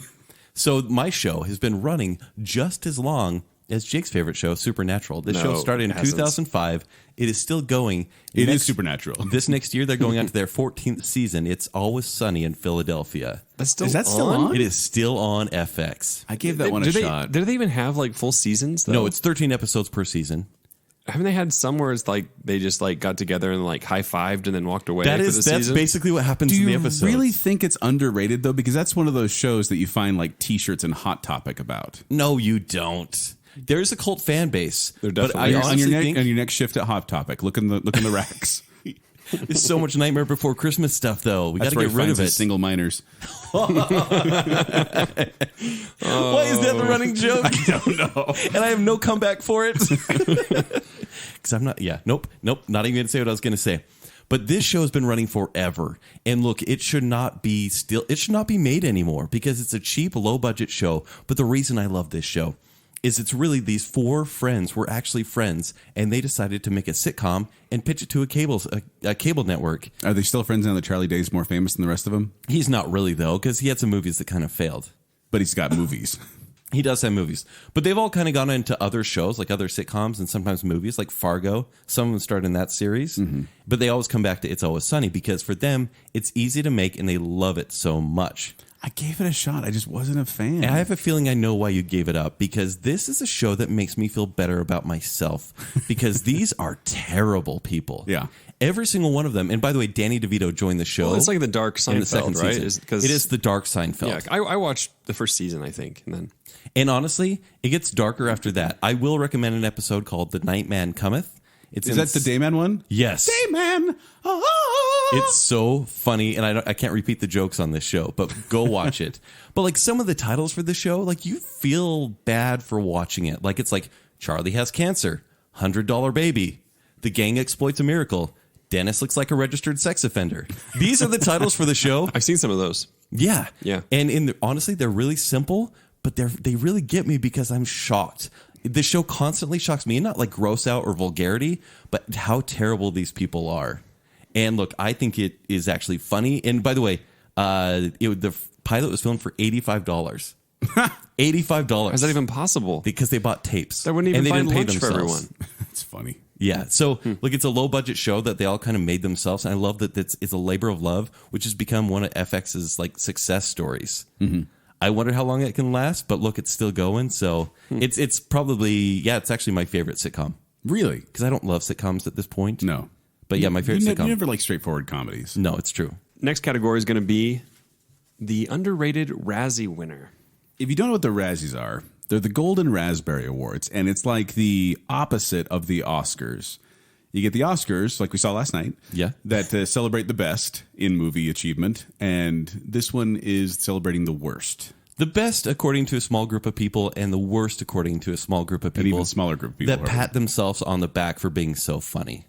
So my show has been running just as long as Jake's favorite show, Supernatural. This show started in it hasn't. 2005. It is still going. It is Supernatural. This next year, they're going on to their 14th season. It's Always Sunny in Philadelphia. That's still Is that still on? It is still on FX. I gave that one a shot. Do they even have like full seasons? Though? No, it's 13 episodes per season. Haven't they had some where it's like they just like got together and like high fived and then walked away? That's season? basically what happens Do in the you episodes. really think it's underrated though? Because that's one of those shows that you find like T-shirts and Hot Topic about. No, you don't. There's a cult fan base. There But definitely I is. honestly think on your next shift at Hot Topic, look in the racks. there's so much Nightmare Before Christmas stuff, though. We got That's to where get he rid finds of his it. single minors. Why is that the running joke? I don't know. And I have no comeback for it. Because I'm not, nope, not even going to say what I was going to say. But this show has been running forever. And look, it should not be made anymore because it's a cheap, low budget show. But the reason I love this show is it's really these 4 friends were actually friends, and they decided to make a sitcom and pitch it to a cable network. Are they still friends now that Charlie Day's more famous than the rest of them? He's not really, though, because he had some movies that kind of failed. But he's got movies. He does have movies. But they've all kind of gone into other shows, like other sitcoms and sometimes movies, like Fargo. Some of them started in that series. Mm-hmm. But they always come back to It's Always Sunny because for them, it's easy to make and they love it so much. I gave it a shot. I just wasn't a fan. And I have a feeling I know why you gave it up because this is a show that makes me feel better about myself because these are terrible people. Yeah. Every single one of them. And by the way, Danny DeVito joined the show. Well, it's like the Dark in the Seinfeld, second right? season. It is the Dark Seinfeld. Yeah, I watched the first season, I think, and then And honestly, it gets darker after that. I will recommend an episode called The Night Man Cometh. Is that the Dayman one? Yes. Dayman! It's so funny, and I can't repeat the jokes on this show, but go watch it. But like some of the titles for the show, like you feel bad for watching it. Like it's like Charlie has cancer, $100 baby, the gang exploits a miracle, Dennis looks like a registered sex offender. These are the titles for the show. I've seen some of those. Yeah. Yeah. And honestly, they're really simple, but they really get me because I'm shocked. The show constantly shocks me, and not like gross out or vulgarity, but how terrible these people are. And look, I think it is actually funny. And by the way, the pilot was filmed for $85. $85. How's that even possible? Because they bought tapes. They wouldn't even and they find didn't pay lunch for themselves. everyone. It's funny. Yeah. So, look, it's a low budget show that they all kind of made themselves. And I love that it's a labor of love, which has become one of FX's like success stories. Mm-hmm. I wonder how long it can last, but look, it's still going. So it's probably, it's actually my favorite sitcom. Really? Because I don't love sitcoms at this point. No. But yeah, my favorite sitcom. You never like straightforward comedies. No, it's true. Next category is going to be the underrated Razzie winner. If you don't know what the Razzies are, they're the Golden Raspberry Awards, and it's like the opposite of the Oscars. You get the Oscars, like we saw last night, that celebrate the best in movie achievement, and this one is celebrating the worst. The best according to a small group of people, and the worst according to a small group of people. An even smaller group of people. That pat themselves on the back for being so funny.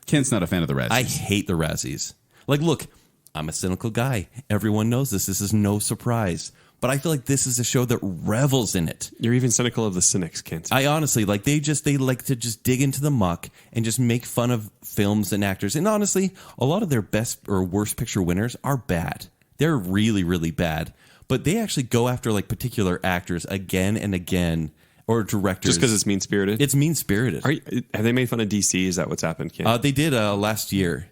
Kent's not a fan of the Razzies. I hate the Razzies. Like, look, I'm a cynical guy. Everyone knows this. This is no surprise. But I feel like this is a show that revels in it. You're even cynical of the cynics, Kent. I honestly, like, they like to just dig into the muck and just make fun of films and actors. And honestly, a lot of their best or worst picture winners are bad. They're really, really bad. But they actually go after, like, particular actors again and again, or directors. Just because it's mean-spirited? It's mean-spirited. Have they made fun of DC? Is that what's happened, Kent? They did last year.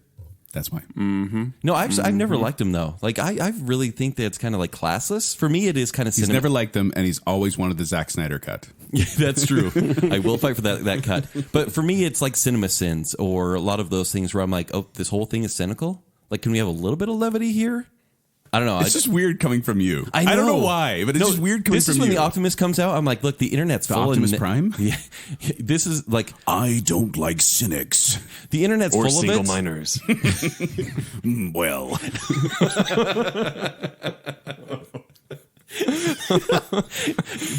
That's why. Mm-hmm. No, I've never liked him, though. Like, I really think that it's kind of like classless. For me, it is kind of He's never liked them, and he's always wanted the Zack Snyder cut. Yeah, that's true. I will fight for that cut. But for me, it's like Cinema Sins or a lot of those things where I'm like, oh, this whole thing is cynical. Like, can we have a little bit of levity here? I don't know. It's just weird coming from you. I don't know why, but it's just weird coming from you. This is when the Optimist comes out. I'm like, look, the internet's full Optimus of Prime? Yeah, this is like I don't like cynics. the internet's Or full single of it. minors. Well,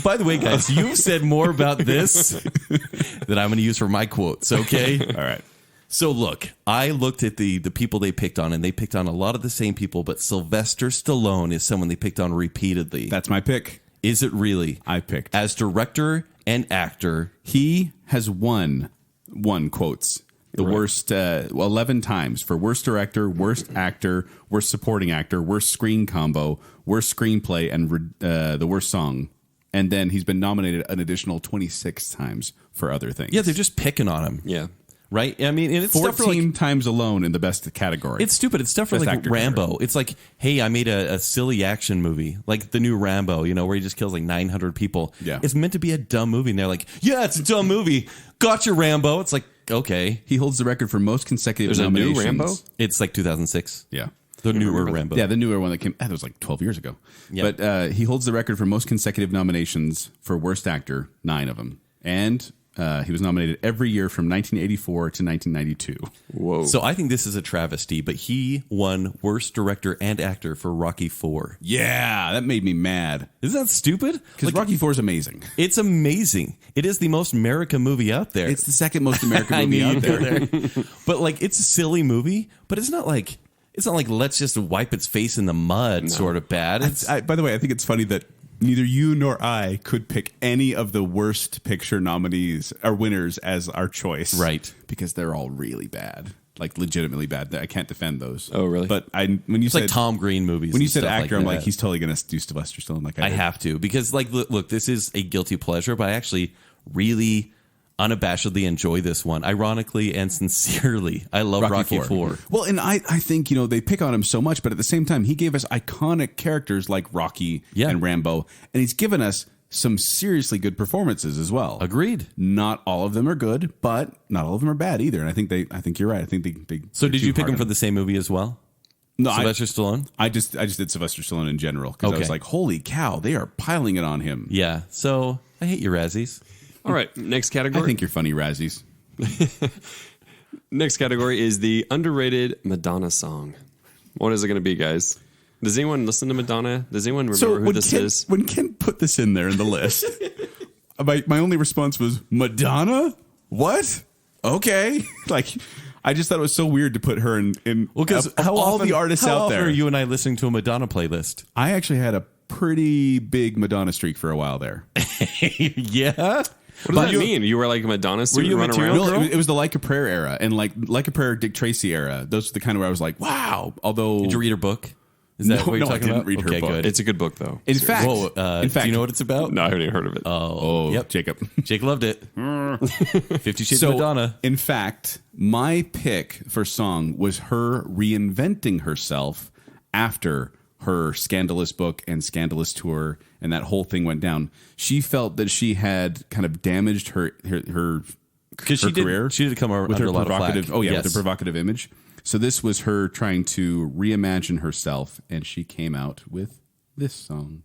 By the way, guys, you've said more about this than I'm going to use for my quotes. Okay, all right. So look, I looked at the people they picked on, and they picked on a lot of the same people, but Sylvester Stallone is someone they picked on repeatedly. That's my pick. Is it really? I picked. As director and actor. He has won quotes the worst 11 times for worst director, worst actor, worst supporting actor, worst screen combo, worst screenplay, and the worst song. And then he's been nominated an additional 26 times for other things. Yeah, they're just picking on him. Yeah. Right? I mean, and it's 14 stuff for like, times alone in the best category. it's stupid. It's stuff for Best like actor Rambo. category. It's like, hey, I made a silly action movie, like the new Rambo, where he just kills like 900 people. Yeah. It's meant to be a dumb movie. And they're like, yeah, it's a dumb movie. Gotcha, Rambo. It's like, okay. He holds the record for most consecutive There's a new nominations. Rambo? It's like 2006. Yeah. The newer Rambo. Yeah, the newer one that came, that was like 12 years ago. Yeah. But he holds the record for most consecutive nominations for worst actor, 9 of them. And he was nominated every year from 1984 to 1992. Whoa. So I think this is a travesty, but he won worst director and actor for Rocky IV. Yeah, that made me mad. Isn't that stupid? Because Rocky IV is amazing. It's amazing. It is the most America movie out there. It's the second most American I movie knew out you'd go there. there. But like, it's a silly movie, but it's not like let's just wipe its face in the mud sort of bad. It's, By the way, I think it's funny that neither you nor I could pick any of the worst picture nominees or winners as our choice. Right. Because they're all really bad. Like legitimately bad. I can't defend those. Oh, really? But when you it's said like Tom Green movies. when you and said stuff actor, like I'm that. like, he's totally going to do Sylvester Stallone. Like I did. have to, because like, look, this is a guilty pleasure, but I actually really unabashedly enjoy this one. Ironically and sincerely, I love Rocky IV. Well, and I think, they pick on him so much, but at the same time, he gave us iconic characters like Rocky and Rambo, and he's given us some seriously good performances as well. Agreed. Not all of them are good, but not all of them are bad either. And I think you're right. I think they So did you pick him for the same movie as well? No, Sylvester Stallone? I just did Sylvester Stallone in general because I was Okay. like, holy cow, they are piling it on him. Yeah. So I hate your Razzies. All right. Next I category. think you're funny, Razzies. Next category is the underrated Madonna song. What is it going to be, guys? Does anyone listen to Madonna? Does anyone remember who this is? When Ken put this in there in the list, my only response was, Madonna? What? Okay. Like, I just thought it was so weird to put her in Well, because of all the artists how out often there. are you and I listening to a Madonna playlist? I actually had a pretty big Madonna streak for a while there. Yeah. What does that mean? You were like Madonna suit you a run material around? No, it was the Like a Prayer era, and like a Prayer Dick Tracy era. Those are the kind where I was like, wow. Although, Did you read her book? Is that No, what you're no, I talking didn't about? read her Okay, book. good. It's a good book, though. in fact, Whoa, do you know what it's about? No, I haven't even heard of it. oh, Yep. Jacob. Jake loved it. 50 Shades So, of Madonna. in fact, my pick for song was her reinventing herself after her Scandalous book and Scandalous tour, and that whole thing went down. She felt that she had kind of damaged her Because career. she did come with under her a lot of provocative. flack. Oh yeah, Yes. with her provocative image. So this was her trying to reimagine herself, and she came out with this song.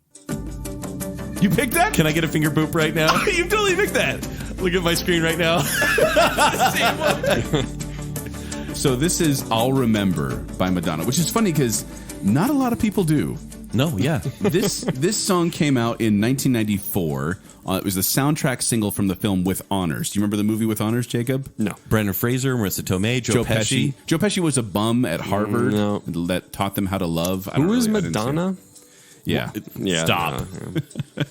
You picked that? Can I get a finger boop right now? You totally picked that. Look at my screen right now. So this is "I'll Remember" by Madonna, which is funny because not a lot of people do. No, yeah. This song came out in 1994. It was the soundtrack single from the film With Honors. Do you remember the movie With Honors, Jacob? No. Brendan Fraser, Marissa Tomei, Joe Pesci. Joe Pesci was a bum at Harvard No. that taught them how to love. I don't Who is really- I didn't see it. Madonna? Yeah. Yeah. Stop. no, yeah.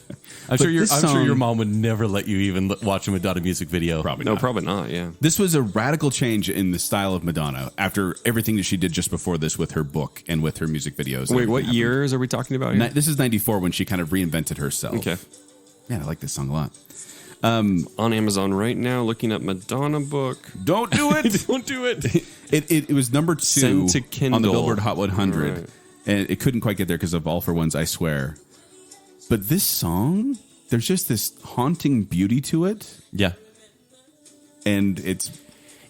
I'm sure this your song- mom would never let you even watch a Madonna music video. Probably No, not. probably not. Yeah. This was a radical change in the style of Madonna after everything that she did just before this with her book and with her music videos. Wait, what Everything years are we talking about here? happened. This is 94 when she kind of reinvented herself. Okay. Man, I like this song a lot. On Amazon right now, looking up Madonna book. Don't do it. Don't do it. It was number 2 Send to Kindle. on the Billboard Hot 100. Right. And it couldn't quite get there because of All for One's I Swear. But this song there's just this haunting beauty to it, Yeah. and it's.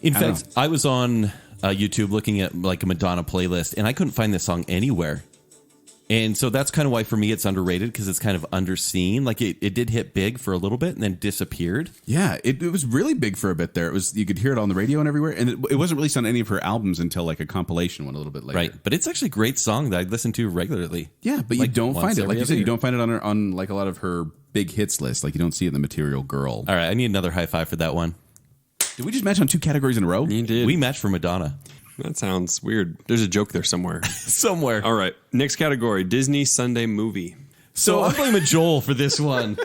In I don't fact, I was on YouTube looking at like a Madonna playlist, and I couldn't find this song anywhere. And so that's kind of why for me it's underrated, because it's kind of underseen. Like it did hit big for a little bit and then disappeared. Yeah, it was really big for a bit there. It was, you could hear it on the radio and everywhere, and it wasn't released on any of her albums until like a compilation one a little bit later. Right. But it's actually a great song that I listen to regularly. Yeah, but Like you don't once find it. every Like you other said, you year. don't find it on like a lot of her big hits list. Like you don't see it in the Material Girl. All right, I need another high five for that one. Did we just match on 2 categories in a row? You did. We matched for Madonna. That sounds weird. There's a joke there somewhere. Somewhere. All right. Next category, Disney Sunday movie. So I'm blaming Joel for this one.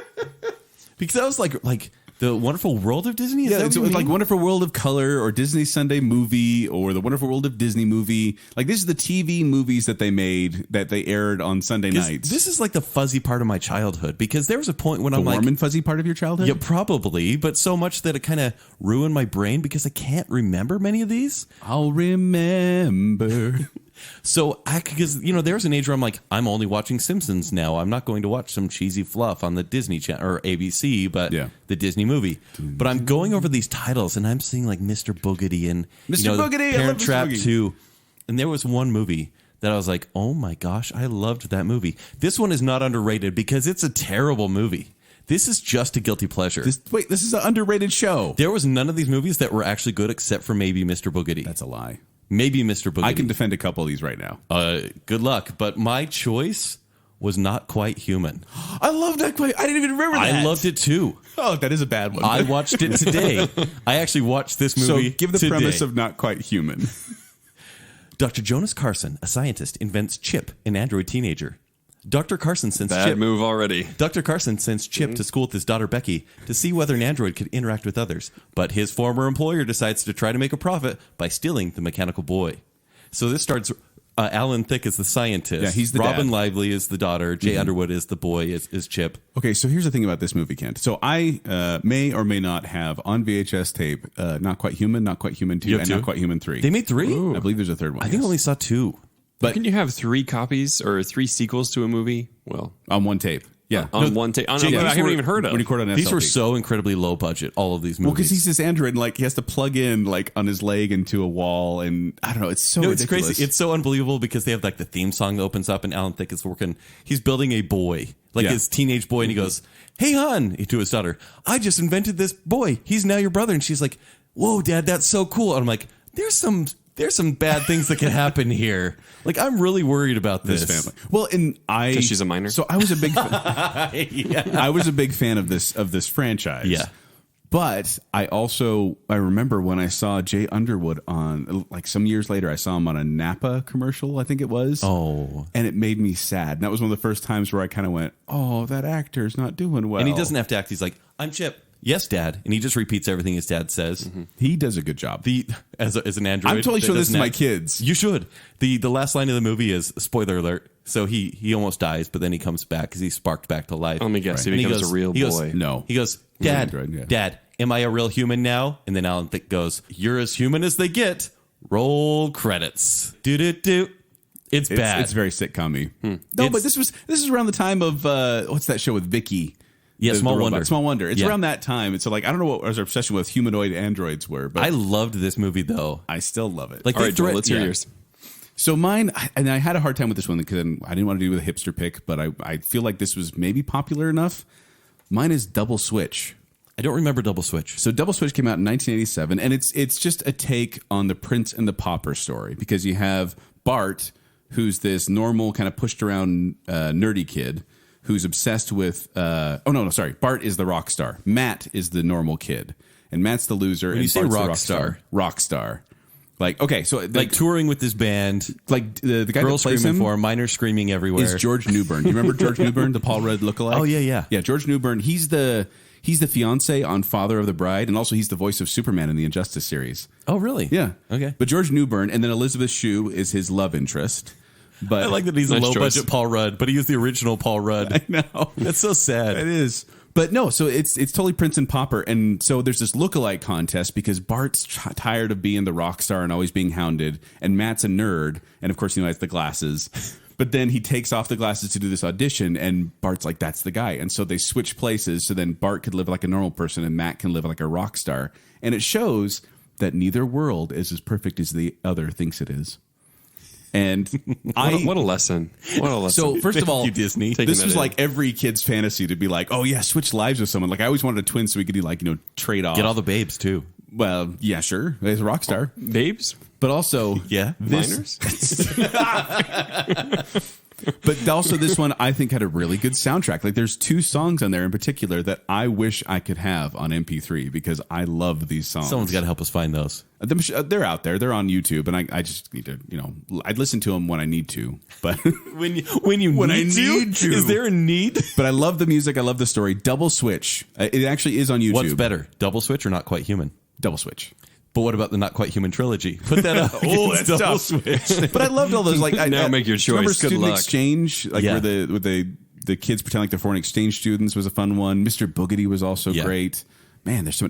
Because that was like the Wonderful World of Disney? Is Yeah, that it's what you like mean? Wonderful World of Color or Disney Sunday Movie or the Wonderful World of Disney Movie. Like this is the TV movies that they made that they aired on Sunday 'Cause nights. This is like the fuzzy part of my childhood, because there was a point when the I'm warm like, and fuzzy part of your childhood? yeah, probably, but so much that it kind of ruined my brain because I can't remember many of these. I'll remember. So because there's an age where I'm like, I'm only watching Simpsons now. I'm not going to watch some cheesy fluff on the Disney Channel or ABC, but Yeah. the Disney movie. But I'm going over these titles and I'm seeing like Mr. Boogedy and Mr. Boogedy, I Parent love Mr. Trap Boogedy. 2. And there was one movie that I was like, oh my gosh, I loved that movie. This one is not underrated because it's a terrible movie. This is just a guilty pleasure. This is an underrated show. There was none of these movies that were actually good except for maybe Mr. Boogedy. That's a lie. Maybe Mr. Boogedy. I can defend a couple of these right now. Good luck. But my choice was Not Quite Human. I love that. I didn't even remember that. I loved it too. Oh, that is a bad one. I watched it today. I actually watched this movie. So give the today. premise of Not Quite Human. Dr. Jonas Carson, a scientist, invents Chip, an android teenager. Dr. Carson sends Bad Chip. move already. Dr. Carson sends Chip to school with his daughter Becky to see whether an android could interact with others. But his former employer decides to try to make a profit by stealing the mechanical boy. So this starts. Alan Thicke is the scientist. Yeah, he's the Robin dad. Lively is the daughter. Jay Underwood is the boy. Is Chip. Okay, so here's the thing about this movie, Kent. So I may or may not have on VHS tape Not Quite Human, Not Quite Human 2, You have and two? Not Quite Human 3. They made 3. I believe there's a third one. I think I yes. only saw 2. But can you have 3 copies or 3 sequels to a movie? Well, on one tape. Yeah. on one tape. I Jay, these haven't were- even heard of. When you record on These SLP. were so incredibly low budget. All of these movies. Well, because he's this android, and like he has to plug in like on his leg into a wall, and I don't know. It's so No, it's ridiculous. crazy. It's so unbelievable because they have like the theme song that opens up, and Alan Thicke is working. He's building a boy, like Yeah. his teenage boy, and he goes, "Hey, hon," to his daughter, "I just invented this boy. He's now your brother." And she's like, "Whoa, Dad, that's so cool." And I'm like, "There's some bad things that can happen here. Like, I'm really worried about this." family. Well, and I 'Cause she's a minor? so I was a big I was a big fan of this franchise. Yeah. But I remember when I saw Jay Underwood on, like some years later, I saw him on a Napa commercial, I think it was. Oh. And it made me sad. And that was one of the first times where I kind of went, oh, that actor's not doing well. And he doesn't have to act. He's like, "I'm Chip." "Yes, Dad." And he just repeats everything his dad says. He does a good job. As an android. I'm totally that showing this doesn't to my act- kids. You should. The last line of the movie is, spoiler alert, so he almost dies, but then he comes back because he's sparked back to life. Let me guess, he And becomes a real he goes, boy. No. He goes, He's an "Dad, android, yeah. Dad, am I a real human now?" And then Alan Thicke goes, "You're as human as they get. Roll credits." Do. It's bad. It's very sitcom-y. No, It's- but this is around the time of what's that show with Vicky? Yeah, The Small robot. Wonder. Small Wonder. It's Yeah. around that time. And so like I don't know what our obsession with humanoid androids were, but I loved this movie though. I still love it. Like All they right, Joel, threat- let's hear yeah. yours. So mine, and I had a hard time with this one because I didn't want to do with a hipster pick, but I feel like this was maybe popular enough. Mine is Double Switch. I don't remember Double Switch. So Double Switch came out in 1987, and it's just a take on the Prince and the Pauper story because you have Bart, who's this normal kind of pushed around nerdy kid who's obsessed with. Bart is the rock star. Matt is the normal kid, and Matt's the loser. When and you say Bart's the rock star. rock star. Like okay, so Like touring with this band, like the guy girls that plays screaming him for him, minors screaming everywhere. is George Newbern. You remember George Newbern, the Paul Rudd lookalike? Oh, yeah. Yeah, George Newbern. He's the fiance on Father of the Bride, and also he's the voice of Superman in the Injustice series. Oh, really? Yeah. Okay. But George Newbern, and then Elizabeth Shue is his love interest. But I like that he's Nice a low choice. budget Paul Rudd, but he is the original Paul Rudd. No, That's so sad. it is. But no, so it's totally Prince and Pauper, and so there's this lookalike contest because Bart's tired of being the rock star and always being hounded, and Matt's a nerd, and of course he has the glasses. But then he takes off the glasses to do this audition, and Bart's like, that's the guy. And so they switch places, so then Bart could live like a normal person and Matt can live like a rock star. And it shows that neither world is as perfect as the other thinks it is. And What a lesson. What a lesson. So first of all, you, Disney. this was like every kid's fantasy to be like, oh yeah, switch lives with someone. Like I always wanted a twin so we could do like, trade off. Get all the babes, too. Well, yeah, sure. As a rock star. babes? But also, Yeah. Minors? But also this one I think had a really good soundtrack. Like there's 2 songs on there in particular that I wish I could have on MP3 because I love these songs. Someone's got to help us find those. They're out there. They're on YouTube, and I just need to, I'd listen to them when I need to. But When I need to. Is there a need? but I love the music. I love the story. Double Switch. It actually is on YouTube. What's better, Double Switch or Not Quite Human? Double Switch. But what about the Not Quite Human trilogy? Put that up. Oh, that's Double tough. Switch. But I loved all those. Like, Now make your choice. Remember Good Student luck. Exchange? Like Yeah. where the kids pretend like they're foreign exchange students was a fun one. Mr. Boogedy was also Yeah. great. Man, there's the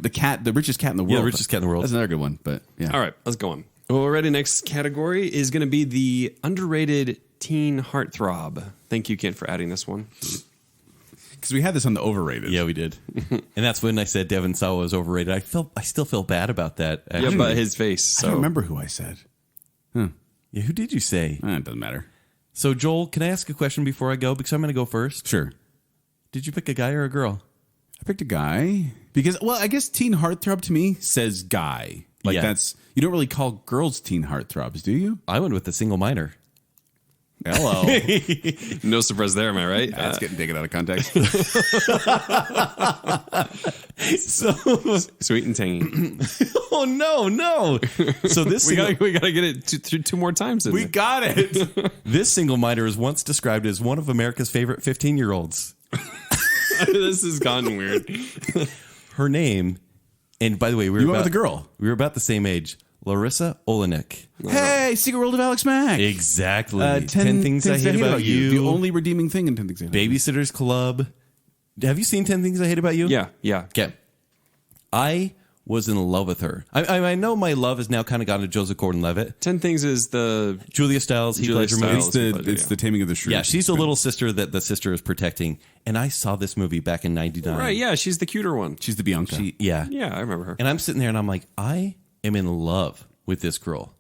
richest cat in the world. Yeah, richest cat in the world. That's another good one. But yeah. All right, let's go on. Well, already next category is going to be the underrated teen heartthrob. Thank you, Kent, for adding this one. Because we had this on the overrated. Yeah, we did. And that's when I said Devon Sawa was overrated. I still feel bad about that. Actually. Yeah, but his face. I So don't remember who I said. Yeah, who did you say? It doesn't matter. So, Joel, can I ask a question before I go? Because I'm going to go first. Sure. Did you pick a guy or a girl? I picked a guy because, well, I guess teen heartthrob to me says guy. Like Yeah. you don't really call girls teen heartthrobs, do you? I went with the single minor. Hello. no surprise there, am I right? That's getting taken out of context. So, Sweet and tangy. oh no! So this we gotta get it through 2 more times. we got it. this single minor is once described as one of America's favorite 15-year-olds. This has gotten weird. Her name, and by the way, You went with a girl. We were about the same age. Larissa Olenek. Hey, Secret World of Alex Mack. Exactly. 10 Things I Hate About You. The only redeeming thing in 10 Things I Hate About You. Babysitter's Club. Have you seen 10 Things I Hate About You? Yeah. Okay. I was in love with her. I know my love has now kind of gone to Joseph Gordon-Levitt. 10 Things is the Julia Stiles, Heath Julia Ledger Stiles. movie. It's the Taming of the Shrew. Yeah, she's a little sister that the sister is protecting. And I saw this movie back in 99. right. Yeah, she's the cuter one. She's the Bianca. Yeah, I remember her. And I'm sitting there and I'm like, I am in love with this girl.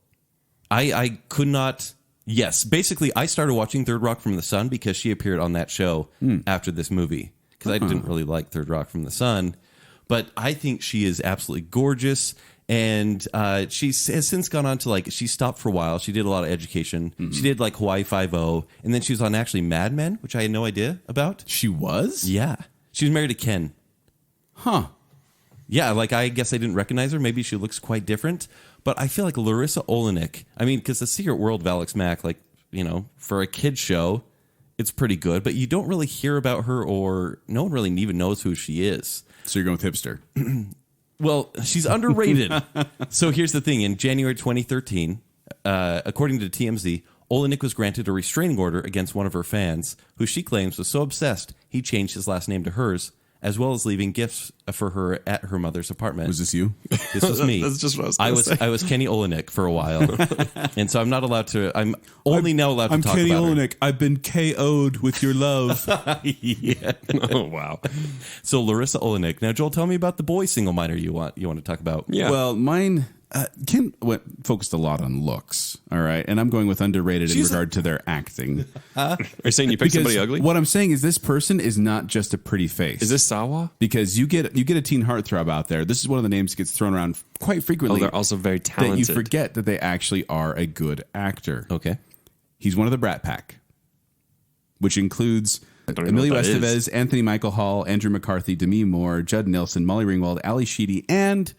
I could not. Yes, basically, I started watching Third Rock from the Sun because she appeared on that show after this movie. Because I didn't really like Third Rock from the Sun. But I think she is absolutely gorgeous. And she has since gone on to, she stopped for a while. She did a lot of education. She did, Hawaii Five-0. And then she was on actually Mad Men, which I had no idea about. She was? Yeah. She was married to Ken. Huh. Yeah, I guess I didn't recognize her. Maybe she looks quite different. But I feel like Larissa Olenek, because The Secret World of Alex Mack, for a kid's show, it's pretty good. But you don't really hear about her or no one really even knows who she is. So you're going with hipster. Well, she's underrated. So here's the thing. In January 2013, according to TMZ, Olenek was granted a restraining order against one of her fans, who she claims was so obsessed he changed his last name to hers, as well as leaving gifts for her at her mother's apartment. Was this you? This was me. That's just what I was gonna say. I was Kenny Olenek for a while, and so I'm not allowed to. I'm only now allowed to talk Kenny about Olenek. I've been KO'd with your love. her. Yeah. Oh, wow. So Larissa Olenek. Now, Joel, tell me about the boy single minor you want to talk about. Yeah. Well, mine Ken focused a lot on looks. All right, and I'm going with underrated in regard to their acting. Are you saying you picked somebody ugly? What I'm saying is this person is not just a pretty face. Is this Sawa? Because you get a teen heartthrob out there. This is one of the names that gets thrown around quite frequently. Oh, they're also very that talented. you forget that they actually are a good actor. Okay. He's one of the Brat Pack, which includes don't even know Emilio what that Estevez, is. Anthony Michael Hall, Andrew McCarthy, Demi Moore, Judd Nelson, Molly Ringwald, Ali Sheedy, and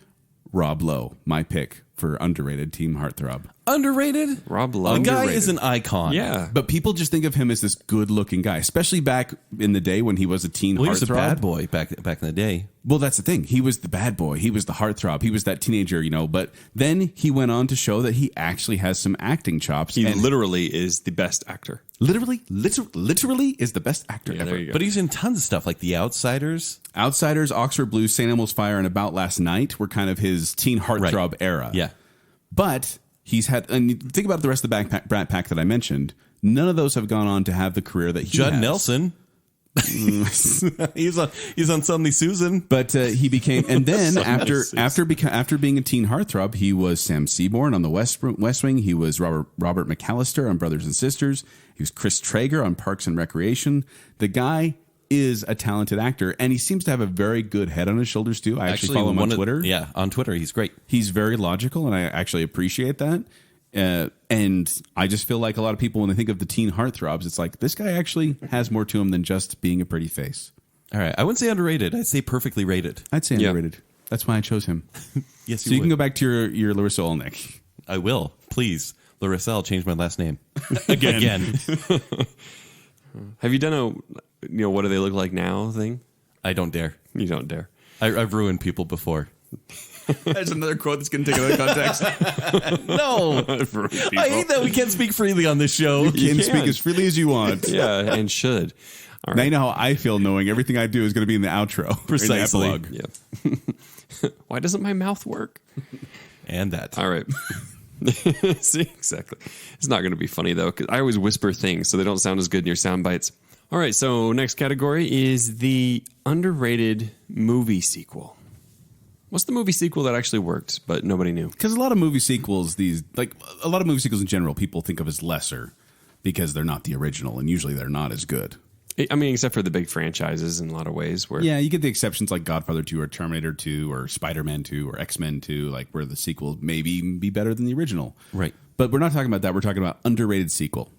Rob Lowe, my pick for underrated team heartthrob. Underrated? Rob Lowe. The guy Underrated. is an icon. Yeah. But people just think of him as this good-looking guy, especially back in the day when he was a teen Well, he heartthrob. was a bad boy back in the day. Well, that's the thing. He was the bad boy. He was the heartthrob. He was that teenager, But then he went on to show that he actually has some acting chops. He and literally is the best actor. literally is the best actor Yeah, ever. there you go. But he's in tons of stuff like The Outsiders. Outsiders, Oxford Blues, St. Elmo's Fire, and About Last Night were kind of his teen heartthrob era. Yeah. But he's had, and think about the rest of the Brat Pack that I mentioned. None of those have gone on to have the career that he Judd has. Nelson. he's on Suddenly Susan. But he became, and then Susan. after being a teen heartthrob, he was Sam Seaborn on the West Wing. He was Robert McAllister on Brothers and Sisters. He was Chris Traeger on Parks and Recreation. The guy is a talented actor, and he seems to have a very good head on his shoulders too. I actually follow him on Twitter. Yeah, on Twitter, he's great. He's very logical, and I actually appreciate that. And I just feel like a lot of people, when they think of the teen heartthrobs, it's like this guy actually has more to him than just being a pretty face. All right, I wouldn't say underrated. I'd say perfectly rated. I'd say underrated. That's why I chose him. Yes, So you can go back to your Larissa Olnick. I will, please. Larissa, I'll change my last name again. Have you done a what do they look like now thing? I don't dare. You don't dare. I've ruined people before. That's another quote that's going to take another context. No, I hate that we can't speak freely on this show. You can speak as freely as you want. Yeah, and should. All Now right. you know how I feel knowing everything I do is going to be in the outro. Precisely. Or in the epilogue. Yeah. Why doesn't my mouth work? And that. All right. See, exactly. It's not going to be funny, though, because I always whisper things so they don't sound as good in your sound bites. All right, so next category is the underrated movie sequel. What's the movie sequel that actually worked, but nobody knew? Because a lot of movie sequels, a lot of movie sequels in general, people think of as lesser because they're not the original, and usually they're not as good. I mean, except for the big franchises in a lot of ways. Where Yeah, you get the exceptions like Godfather 2 or Terminator 2 or Spider-Man 2 or X-Men 2, like where the sequel maybe even be better than the original. Right. But we're not talking about that. We're talking about underrated sequel.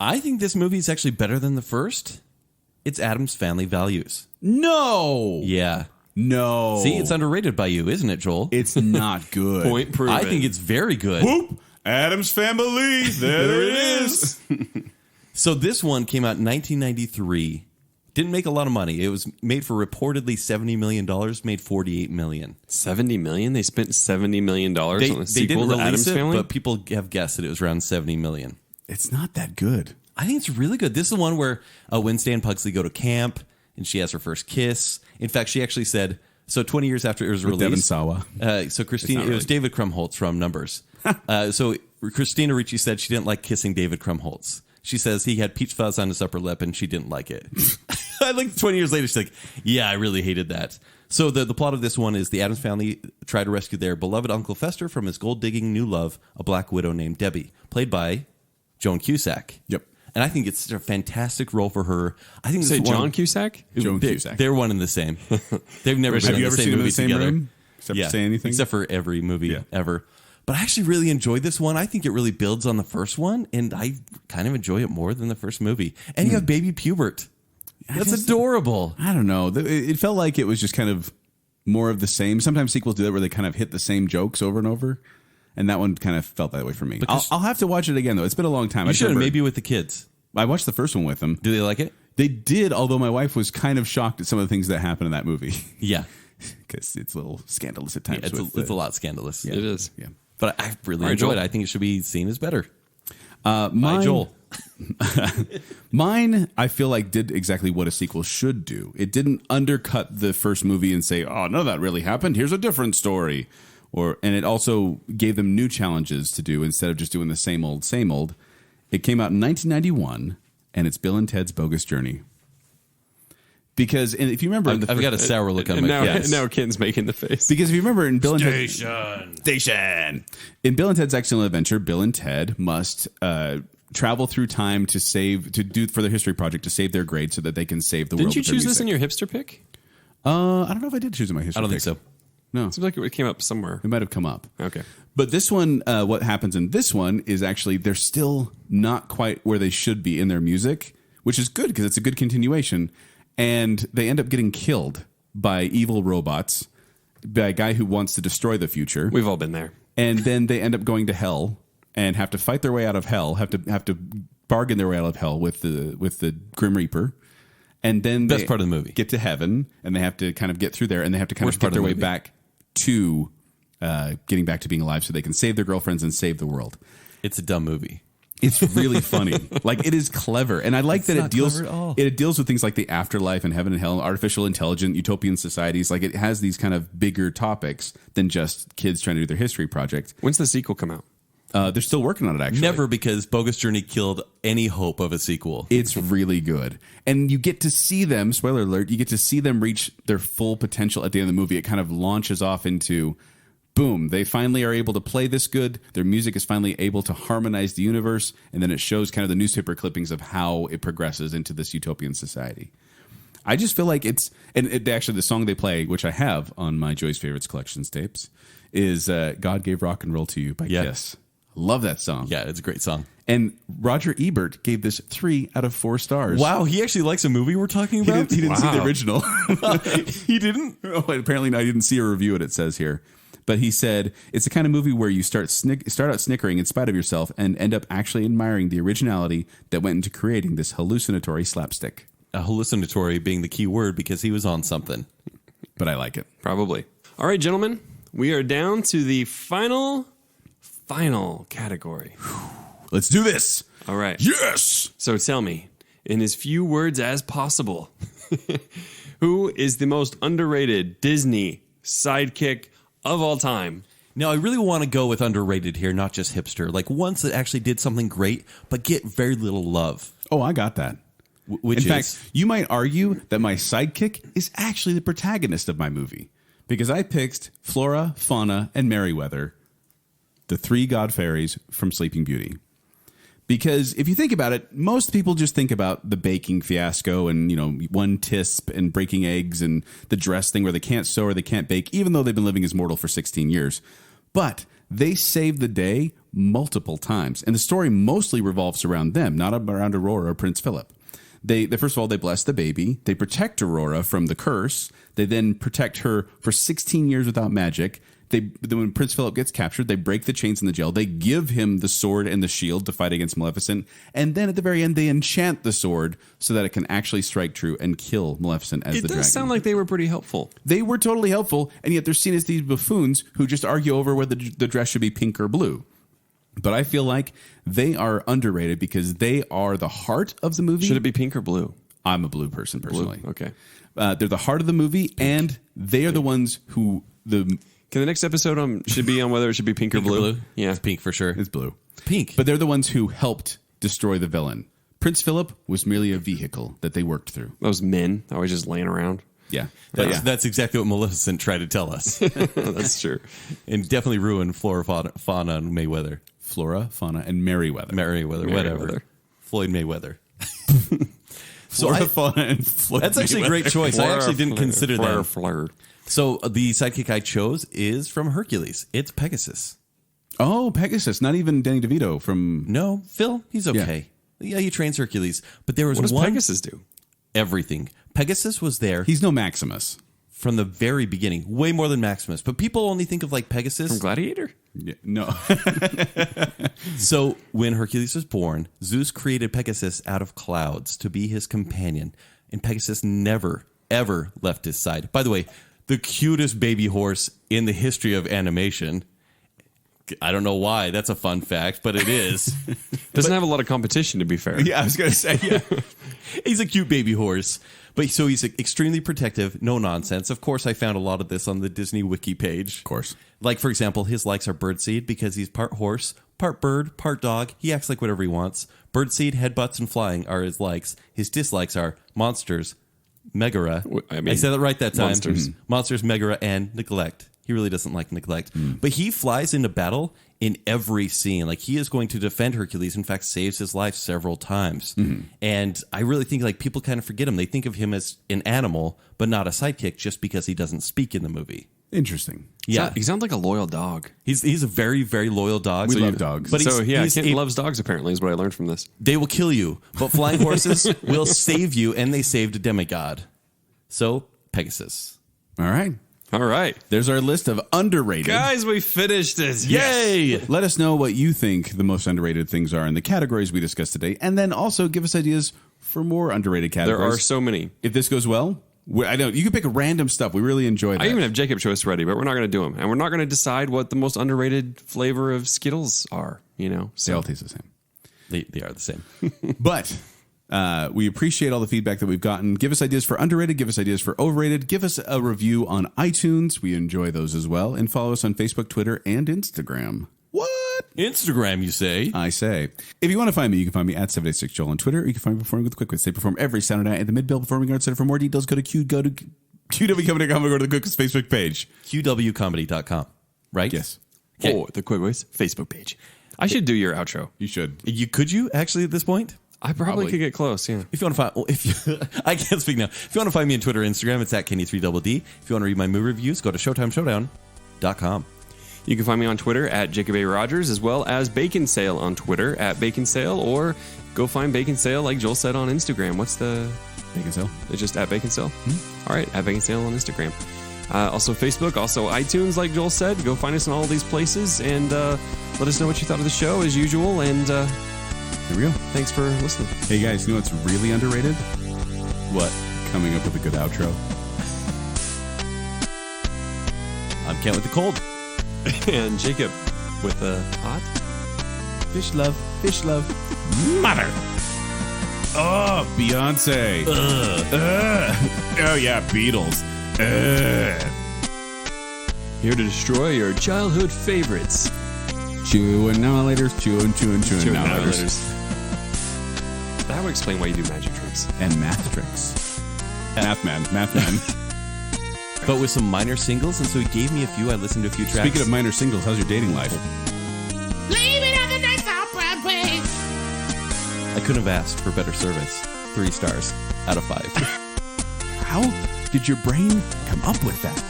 I think this movie is actually better than the first. It's Addams Family Values. No! Yeah. No. See, it's underrated by you, isn't it, Joel? It's not good. point proven. I think it's very good. Whoop! Adam's Family. There it is. So this one came out in 1993. Didn't make a lot of money. It was made for reportedly $70 million, made $48 million. $70 million? They spent $70 million on They a didn't sequel to release Addams it, Family? but people have guessed that it was around $70 million. It's not that good. I think it's really good. This is the one where Wednesday and Pugsley go to camp, and she has her first kiss. In fact, she actually said, so 20 years after it was With Devon released. Sawa. So Christina, It's not it was really. David Krumholtz from Numbers. So Christina Ricci said she didn't like kissing David Krumholtz. She says he had peach fuzz on his upper lip, and she didn't like it. I like 20 years later, she's like, yeah, I really hated that. So the plot of this one is the Addams family try to rescue their beloved Uncle Fester from his gold-digging new love, a black widow named Debbie, played by Joan Cusack. Yep. And I think it's a fantastic role for her. I think Say this John one, Cusack? Joan Cusack. They're one and the same. They've never been Have in you the ever same seen them in movie the same together. room? Except for say anything? Except for every movie ever. But I actually really enjoyed this one. I think it really builds on the first one, and I kind of enjoy it more than the first movie. And you have Baby Pubert. That's adorable. I don't know. It felt like it was just kind of more of the same. Sometimes sequels do that where they kind of hit the same jokes over and over. And that one kind of felt that way for me. I'll have to watch it again, though. It's been a long time. You should have, maybe with the kids. I watched the first one with them. Do they like it? They did, although my wife was kind of shocked at some of the things that happened in that movie. Yeah. Because it's a little scandalous at times. It's a lot scandalous. It is. Yeah. But I really All right, enjoyed Joel. it. I think it should be seen as better. Mine, By Joel. Mine, I feel like did exactly what a sequel should do. It didn't undercut the first movie and say, "Oh, none of that really happened. Here's a different story," and it also gave them new challenges to do instead of just doing the same old, same old. It came out in 1991, and it's Bill and Ted's Bogus Journey. Because and if you remember, I've got a sour look on And my now, face. now Ken's making the face. because if you remember in Bill and Ted, Station. in Bill and Ted's Excellent Adventure, Bill and Ted must travel through time to do for their history project to save their grade so that they can save the world. Didn't you with their choose this in music. your hipster pick? I don't know if I did choose in my history. I don't think pick. so. No, Seems like it came up somewhere. it might have come up. Okay. But this one, what happens in this one is actually they're still not quite where they should be in their music, which is good because it's a good continuation. And they end up getting killed by evil robots, by a guy who wants to destroy the future. We've all been there. And then they end up going to hell and have to fight their way out of hell, have to bargain their way out of hell with the Grim Reaper. And then Best they part of the movie. get to heaven, and they have to kind of get through there, and they have to kind Worst of get part of their the way movie. back to getting back to being alive so they can save their girlfriends and save the world. It's a dumb movie. It's really funny. Like, it is clever. And I like that it not deals clever at all. it deals with things like the afterlife and heaven and hell, artificial intelligence, utopian societies. Like, it has these kind of bigger topics than just kids trying to do their history project. When's the sequel come out? They're still working on it, actually. Never, because Bogus Journey killed any hope of a sequel. It's really good. And you get to see them, spoiler alert, you get to see them reach their full potential at the end of the movie. It kind of launches off into, boom, they finally are able to play this good. Their music is finally able to harmonize the universe. And then it shows kind of the newspaper clippings of how it progresses into this utopian society. I just feel like actually the song they play, which I have on my Joy's Favorites Collections tapes, is God Gave Rock and Roll to You by Kiss. Love that song. Yeah, it's a great song. And Roger Ebert gave this 3 out of 4 stars. Wow, he actually likes a movie we're talking about? He didn't see the original. He didn't? Oh, apparently I didn't see a review it says here. But he said, it's the kind of movie where you start out snickering in spite of yourself and end up actually admiring the originality that went into creating this hallucinatory slapstick. A hallucinatory being the key word because he was on something. But I like it. Probably. All right, gentlemen, we are down to the final category. Let's do this. All right. Yes. So tell me, in as few words as possible, who is the most underrated Disney sidekick of all time? Now, I really want to go with underrated here, not just hipster. Like ones that actually did something great, but get very little love. Oh, I got that. Which In fact, you might argue that my sidekick is actually the protagonist of my movie because I picked Flora, Fauna, and Merryweather, the 3 god fairies from Sleeping Beauty. Because if you think about it, most people just think about the baking fiasco and, one tisp and breaking eggs and the dress thing where they can't sew or they can't bake, even though they've been living as mortal for 16 years. But they save the day multiple times. And the story mostly revolves around them, not around Aurora or Prince Philip. They first of all, they bless the baby. They protect Aurora from the curse. They then protect her for 16 years without magic. When Prince Philip gets captured, they break the chains in the jail. They give him the sword and the shield to fight against Maleficent. And then at the very end, they enchant the sword so that it can actually strike true and kill Maleficent as the dragon. It does sound like they were pretty helpful. They were totally helpful, and yet they're seen as these buffoons who just argue over whether the dress should be pink or blue. But I feel like they are underrated because they are the heart of the movie. Should it be pink or blue? I'm a blue person, personally. Blue. Okay. They're the heart of the movie, and they are the ones who... Can the next episode should be on whether it should be pink or blue? Yeah, it's pink for sure. It's blue. Pink. But they're the ones who helped destroy the villain. Prince Philip was merely a vehicle that they worked through. Those men always just laying around. Yeah. That's exactly what Maleficent tried to tell us. That's true. And definitely ruined Flora, Fauna, and Mayweather. Flora, Fauna, and Merryweather. Merryweather, whatever. Floyd Mayweather. Flora, Fauna, and Floyd That's actually a great choice. I actually didn't consider that. Fleur. So the sidekick I chose is from Hercules. It's Pegasus. Oh, Pegasus. Not even Danny DeVito from... No, Phil, he's okay. Yeah, he trains Hercules. But there was What does one... Pegasus do? Everything. Pegasus was there He's no Maximus. from the very beginning. Way more than Maximus. But people only think of like Pegasus. From Gladiator? Yeah, no. So when Hercules was born, Zeus created Pegasus out of clouds to be his companion. And Pegasus never, ever left his side. By the way, the cutest baby horse in the history of animation. I don't know why. That's a fun fact, but it is. Doesn't have a lot of competition, to be fair. Yeah, I was going to say, yeah. He's a cute baby horse. But so he's extremely protective, no nonsense. Of course, I found a lot of this on the Disney Wiki page. Of course. Like, for example, his likes are birdseed because he's part horse, part bird, part dog. He acts like whatever he wants. Birdseed, headbutts, and flying are his likes. His dislikes are monsters, Megara. I said that right that time. Monsters. Monsters, Megara, and neglect. He really doesn't like neglect. But he flies into battle in every scene. Like, he is going to defend Hercules. In fact, saves his life several times. And I really think like people kind of forget him. They think of him as an animal, but not a sidekick just because he doesn't speak in the movie. Interesting. Yeah. He sounds like a loyal dog. He's a very, very loyal dog. We love dogs. But So, he's Kent loves dogs, apparently, is what I learned from this. They will kill you, but flying horses will save you, and they saved a demigod. So, Pegasus. All right. All right. There's our list of underrated. Guys, we finished it. Yay! Let us know what you think the most underrated things are in the categories we discussed today. And then also give us ideas for more underrated categories. There are so many. If this goes well, I know you can pick random stuff. We really enjoy that. I even have Jacob choice ready, but we're not going to do them. And we're not going to decide what the most underrated flavor of Skittles are, you know? They all taste the same. They are the same. But we appreciate all the feedback that we've gotten. Give us ideas for underrated. Give us ideas for overrated. Give us a review on iTunes. We enjoy those as well. And follow us on Facebook, Twitter, and Instagram. What? Instagram, you say? I say. If you want to find me, you can find me at 786Joel on Twitter, or you can find me performing with Quick Wits. They perform every Saturday night at the Mid-Bill Performing Arts Center. For more details, go to QWComedy.com or go to the Quick Wits Facebook page. QWComedy.com, right? Yes. Or the Quick Wits Facebook page. I should do your outro. You should. Could you actually at this point? I probably could get close, yeah. If you want to find, I can't speak now. If you want to find me on Twitter or Instagram, it's at Kenny3DD. If you want to read my movie reviews, go to ShowtimeShowdown.com. You can find me on Twitter at Jacob A. Rogers, as well as Baconsale on Twitter at Baconsale, or go find Baconsale, like Joel said, on Instagram. What's the... Baconsale? It's just at Baconsale? All right, at Baconsale on Instagram. Also Facebook, also iTunes, like Joel said. Go find us in all these places, and let us know what you thought of the show, as usual, and Here we go. thanks for listening. Hey, guys, you know what's really underrated? What? Coming up with a good outro. I'm Kent with the cold. And Jacob with a hot... Fish love. Mother. Oh, Beyonce. Oh, yeah, Beatles. Here to destroy your childhood favorites. Chewing annihilators, chewing annihilators. That would explain why you do magic tricks. And math tricks. Math man. But with some minor singles, and so he gave me a few. I listened to a few tracks. Speaking of minor singles, how's your dating life? I couldn't have asked for better service. 3 stars out of 5. How did your brain come up with that?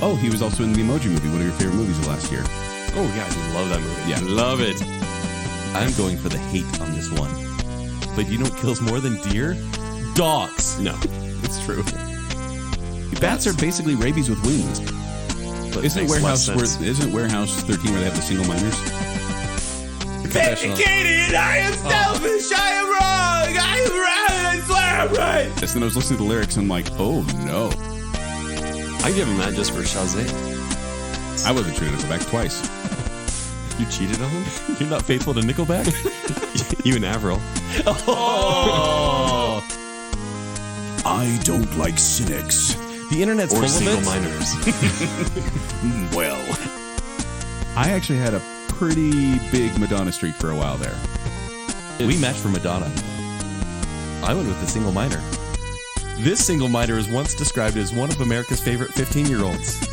Oh, he was also in the Emoji Movie, one of your favorite movies of last year. Oh, yeah, I love that movie. Yeah. Love it. I'm going for the hate on this one. But you know what kills more than deer? Dogs. No. It's true. Bats are basically rabies with wings. But Isn't makes less sense. Warehouse 13 where they have the single miners? Dedicated, I am selfish. I am wrong. I am right. I swear I'm right. Yes, then I was listening to the lyrics and I'm like, oh no. I give him that just for Shazam. I wasn't treated to go back twice. You cheated on him? You're not faithful to Nickelback? You and Avril. Oh. I don't like cynics. The internet's Or full single of it. minors. Well, I actually had a pretty big Madonna streak for a while there. We matched for Madonna. I went with the single minor. This single minor is once described as one of America's favorite 15-year-olds.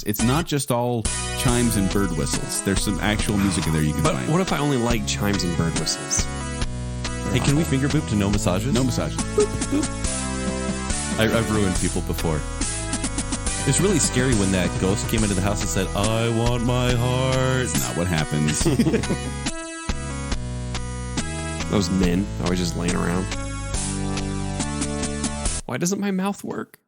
It's not just all chimes and bird whistles. There's some actual music in there you can But find. what if I only like chimes and bird whistles? Hey, can we finger boop to no massages? No massages. Boop, boop. I've ruined people before. It's really scary when that ghost came into the house and said, I want my heart. That's not what happens. Those men always just laying around. Why doesn't my mouth work?